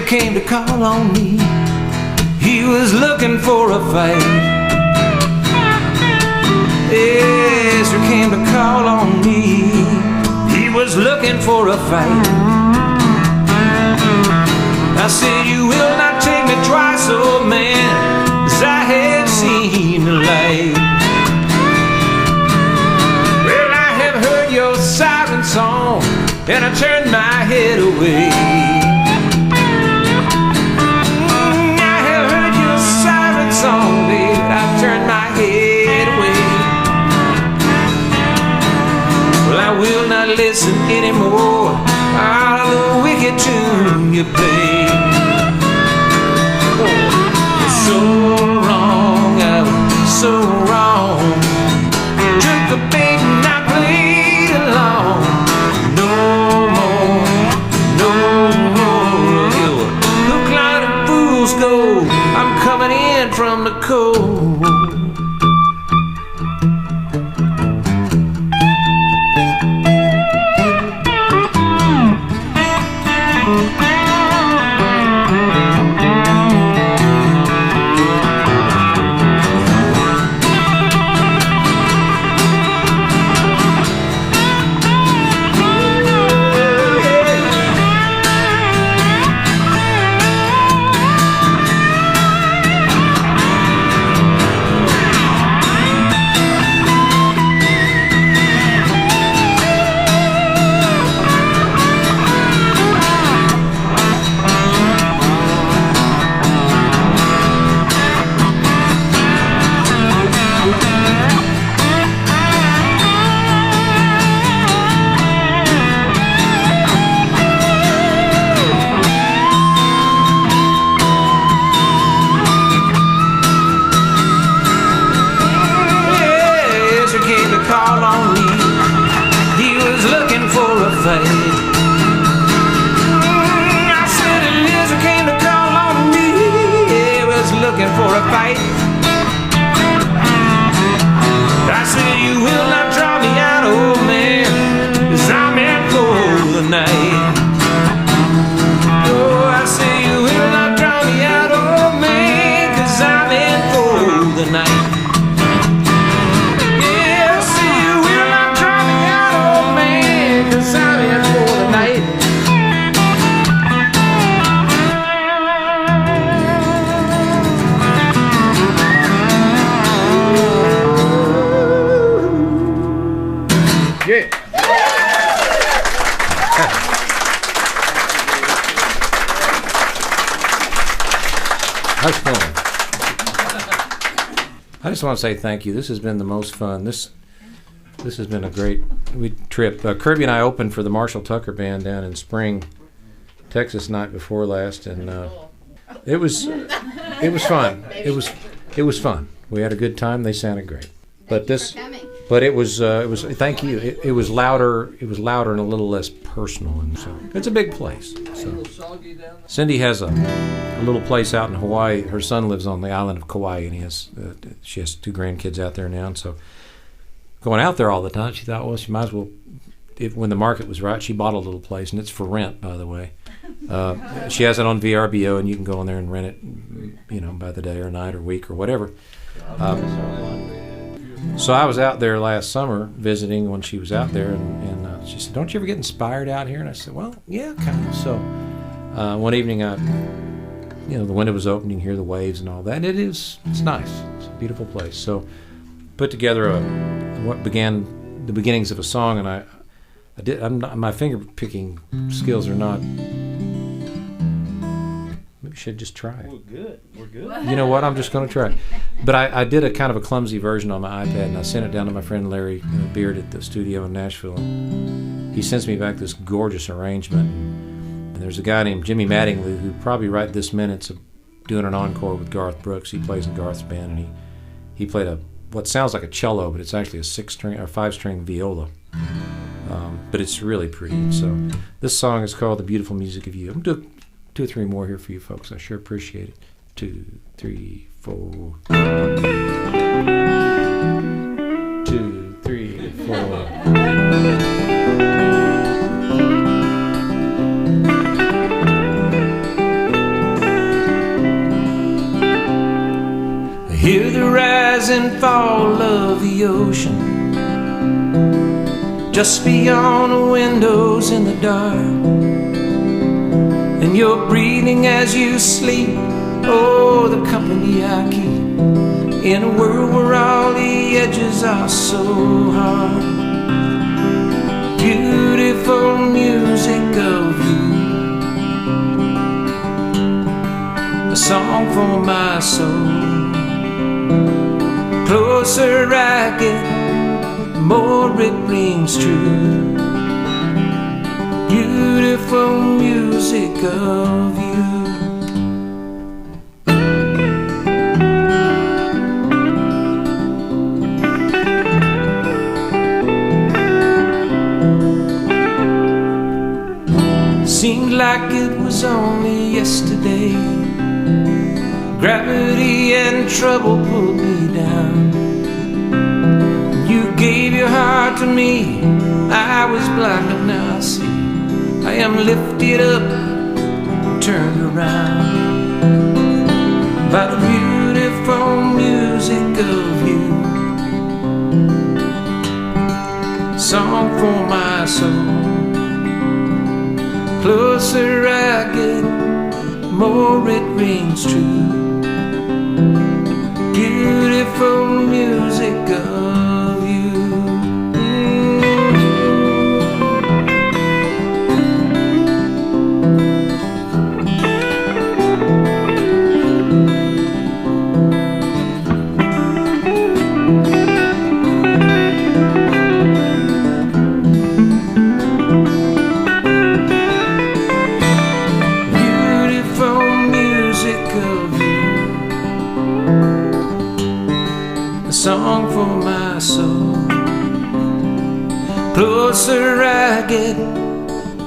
came to call on me. He was looking for a fight. Yes, there came to call on me. He was looking for a fight. I said, you will not take me twice, old man, 'cause I have seen the light. Well, I have heard your siren song, and I turned my head away. I have heard your siren song, baby, I turned my head away. Well, I will not listen anymore out of the wicked tune you play. So wrong, I was so wrong. Took the bait and I played along. No more, no more. You hook, line, and fool's gold. I'm coming in from the cold. I just want to say thank you. This has been the most fun. This has been a great trip. Kirby and I opened for the Marshall Tucker Band down in Spring, Texas, night before last, and it was fun. It was fun. We had a good time. They sounded great. But it was thank you. It was louder. It was louder and a little less personal, and so it's a big place. So Cindy has a little place out in Hawaii. Her son lives on the island of Kauai, and she has 2 grandkids out there now. And so going out there all the time, she thought, well, she might as well. When the market was right, she bought a little place, and it's for rent, by the way. She has it on VRBO, and you can go in there and rent it, by the day or night or week or whatever. So I was out there last summer visiting when she was out there, and she said, "Don't you ever get inspired out here?" And I said, "Well, yeah, kind of." So one evening, the window was open, you can hear the waves and all that. It's nice. It's a beautiful place. So put together what began the beginnings of a song, and my finger picking skills are not. Maybe we should just try it. We're good. You know what? I'm just going to try it. But I did a kind of a clumsy version on my iPad, and I sent it down to my friend Larry Beard at the studio in Nashville. And he sends me back this gorgeous arrangement. And there's a guy named Jimmy Mattingly who probably right this minute's doing an encore with Garth Brooks. He plays in Garth's band, and he played what sounds like a cello, but it's actually a 6-string or 5-string viola. But it's really pretty. So this song is called "The Beautiful Music of You." I'm going to do 2 or 3 more here for you folks. I sure appreciate it. 2, 3, 4. 2, 3, 4. rise and fall of the ocean, just beyond the windows in the dark. And you're breathing as you sleep, oh, the company I keep in a world where all the edges are so hard. Beautiful music of you, a song for my soul. Closer I get, more it rings true. Beautiful music of you. Seemed like it was only yesterday. Gravity and trouble pulled me down. You gave your heart to me. I was blind, but now I see. I am lifted up, turned around by the beautiful music of you. Song for my soul. Closer I get, more it rings true. Beautiful music of you. Song for my soul. Closer I get,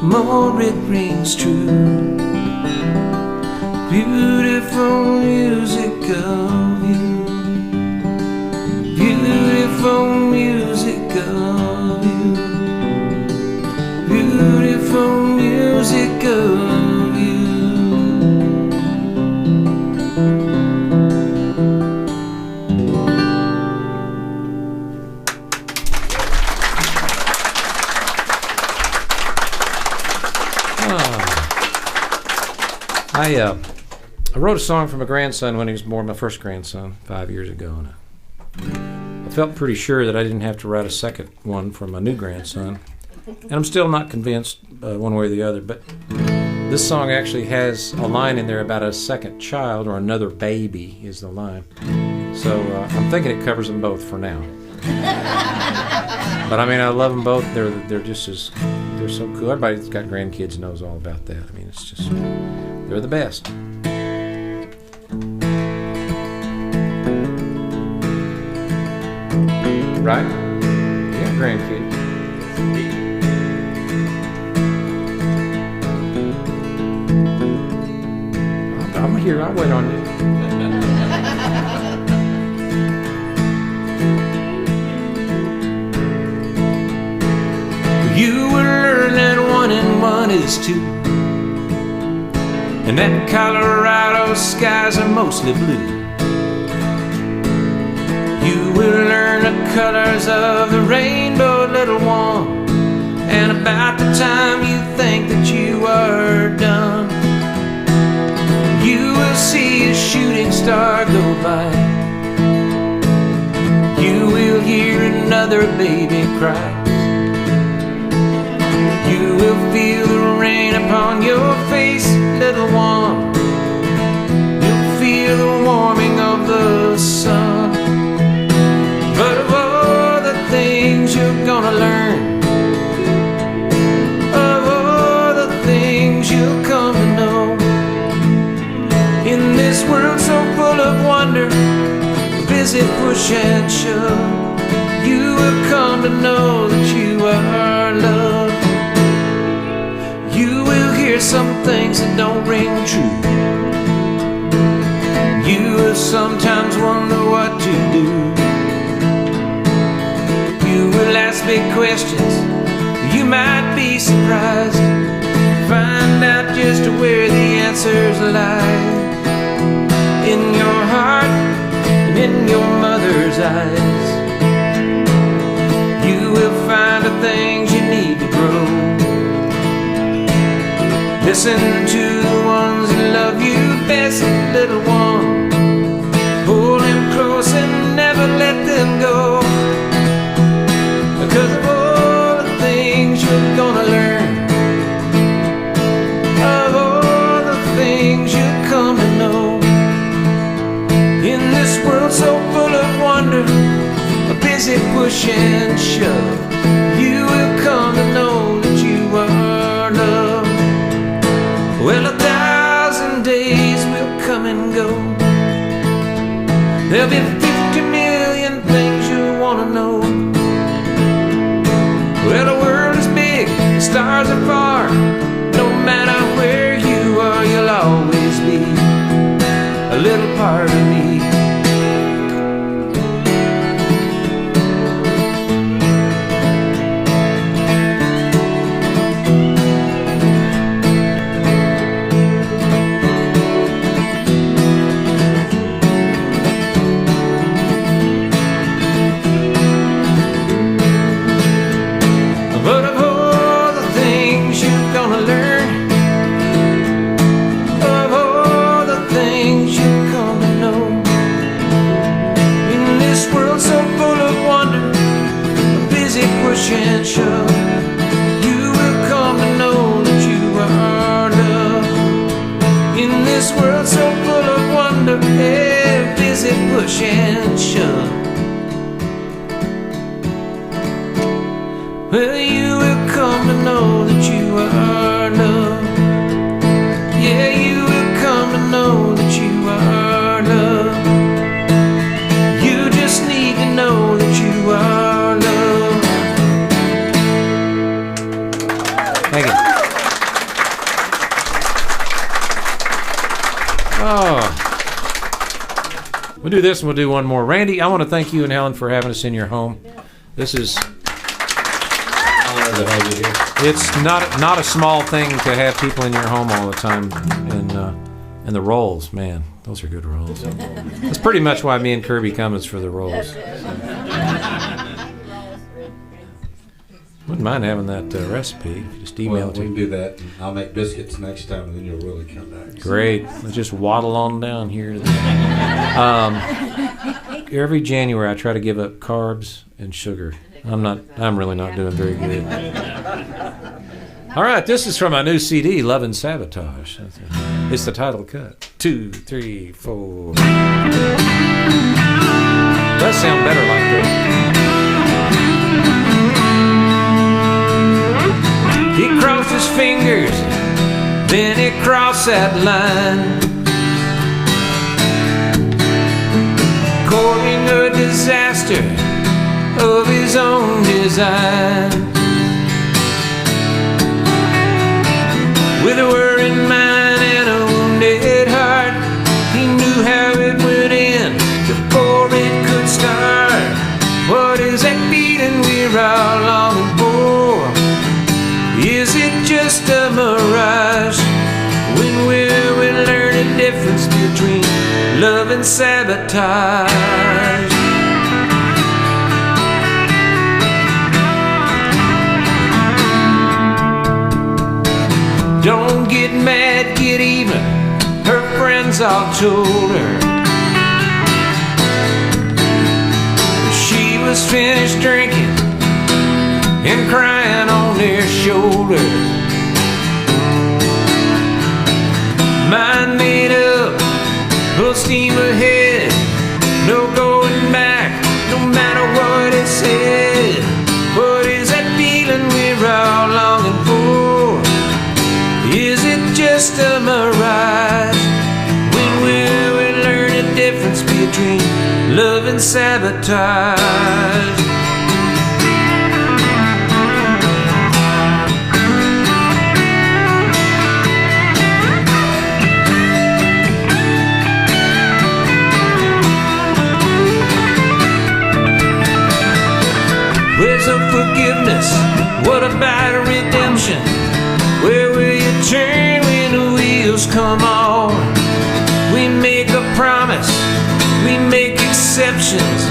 more it rings true. Beautiful music of you. Beautiful music of you. Beautiful music of you. I wrote a song for my grandson when he was born, my first grandson, 5 years ago. And I felt pretty sure that I didn't have to write a second one for my new grandson. And I'm still not convinced one way or the other, but this song actually has a line in there about a second child, or another baby is the line. So I'm thinking it covers them both for now. But I mean, I love them both. They're just as, they're so cool. Everybody that's got grandkids knows all about that. I mean, it's just, they're the best. Right? Yeah, grandkids. I'm here. I'll wait on you. You will learn that 1 and 1 is 2, and that Colorado skies are mostly blue. You will learn the colors of the rainbow, little one, and about the time you think that you are done, you will see a shooting star go by. You will hear another baby cry. You will feel the rain upon your face, little one. You'll feel the warming of the sun. But of all the things you're gonna learn, of all the things you'll come to know, in this world so full of wonder, busy push and shove, you will come to know that you are loved. You will hear some things that don't ring true. You will sometimes wonder what to do. You will ask big questions. You might be surprised, find out just where the answers lie. In your heart and in your mother's eyes. You will find the things you need to grow. Listen to the ones that love you best, little one. Hold them close and never let them go. Because of all the things you're gonna learn, of all the things you come to know. In this world so full of wonder, a busy push and shove, you will come to know that you are loved. Well, 1,000 days will come and go. There'll be 50 million things you want to know. Well, the world is big, the stars are far. No matter where you are, you'll always be a little part of me. But of all the things you're gonna learn, of all the things you come to know, in this world so full of wonder, a busy push and shove, you will come to know that you are loved. In this world so full of wonder, a busy push and shove. Well, you will come to know that you are loved. Yeah, you will come to know that you are loved. You just need to know that you are loved. Thank you. Oh. We'll do this and we'll do one more. Randy, I want to thank you and Helen for having us in your home. This is... Honored to have you here. It's not a small thing to have people in your home all the time, and the rolls, man, those are good rolls. That's pretty much why me and Kirby come, is for the rolls. Wouldn't mind having that recipe. Just email it to We can me. do that. And I'll make biscuits next time, and then you'll really come back. Great. Let's just waddle on down here. Every January, I try to give up carbs and sugar. I'm really not doing very good. All right, this is from my new CD, Love and Sabotage. It's the title cut. 2, 3, 4. Does sound better like that. He crossed his fingers, then he crossed that line, courting a disaster of his own design. With a worried mind and a wounded heart, he knew how it would end before it could start. What is that feeling we're all longing for? Is it just a mirage? When will we learn the difference between love and sabotage? Don't get mad, get even, her friends all told her. She was finished drinking and crying on their shoulders. Mind made up, full steam ahead, no going back, no matter what it said. What is that feeling we're all longing for? Is it just a mirage? When will we learn the difference between love and sabotage? Where's the forgiveness? What about redemption? Where will you turn when the wheels come on? We make a promise, we make exceptions,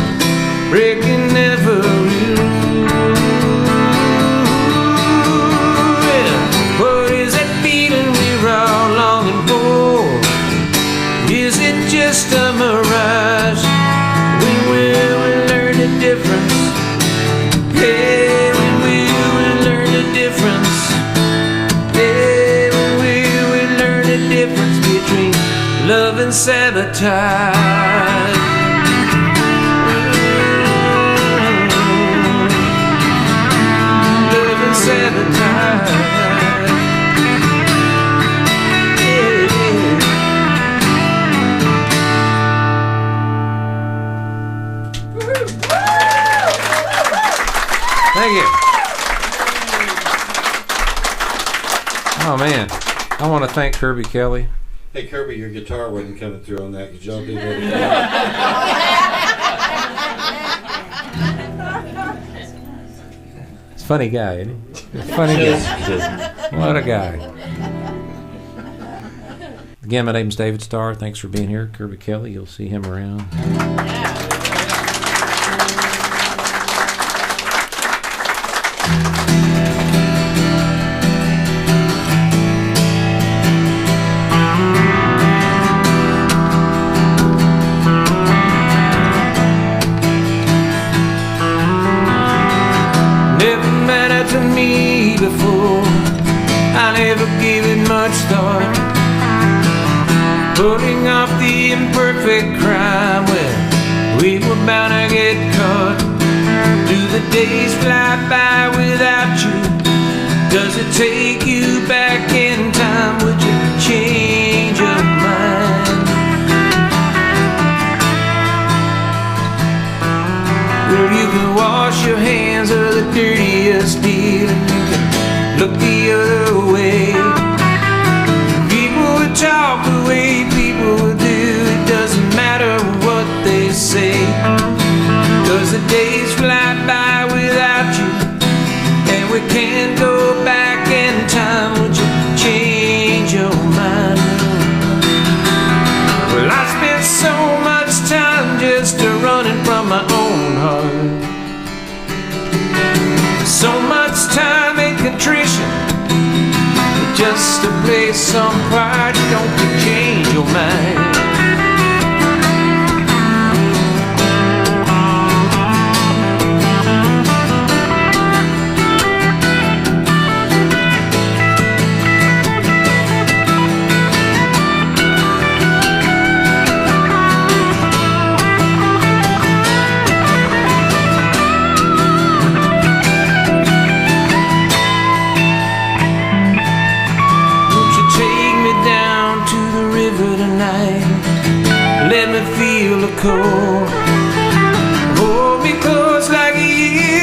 difference. Yeah, we learn the difference between love and sabotage. Love and sabotage. Thank you. Oh man, I want to thank Kirby Kelley. Hey Kirby, your guitar wasn't coming through on that. Could y'all do that again? He's a funny guy, isn't he? He's a funny guy. What a guy. Again, my name's David Starr. Thanks for being here. Kirby Kelley, you'll see him around. To me before, I never gave it much thought. Putting off the imperfect crime, well, we were bound to get caught. Do the days fly by without you? Does it take you back in time? Would you change your mind? Well, you can wash your hands of the dirtiest deal, and you can look the other way. People will talk the way people will do. It doesn't matter what they say, 'cause the days fly by without you, and we can't go back in time. Would you change your mind? Well, I spent so much time just running from my own heart. So much time in contrition just to play some part. Don't you change your mind? Let me feel the cold. Hold me close like you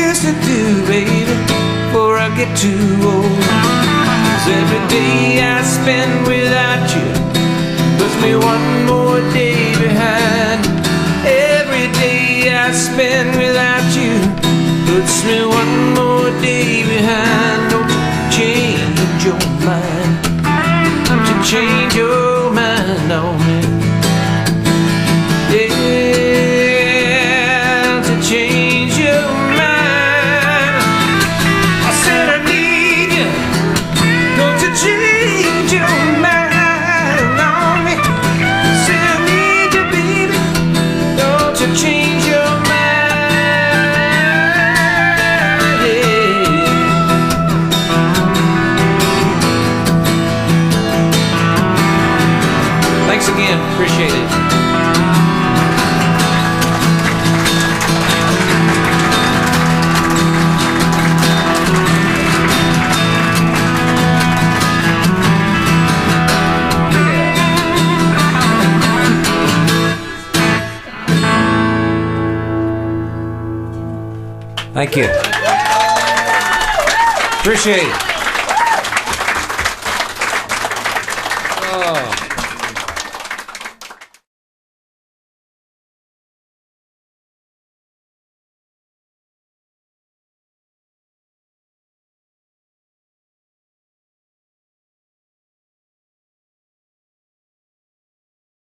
used to do, baby, before I get too old. 'Cause every day I spend without you puts me one more day behind. Every day I spend without you puts me one more day behind. Don't you change your mind? Don't you change your mind on me? Yeah, to change your mind. I said I need you. Don't you change your mind on me? I said I need you, baby. Don't you change your mind? Yeah. Thanks again. Appreciate it. Thank you. Appreciate it. Oh.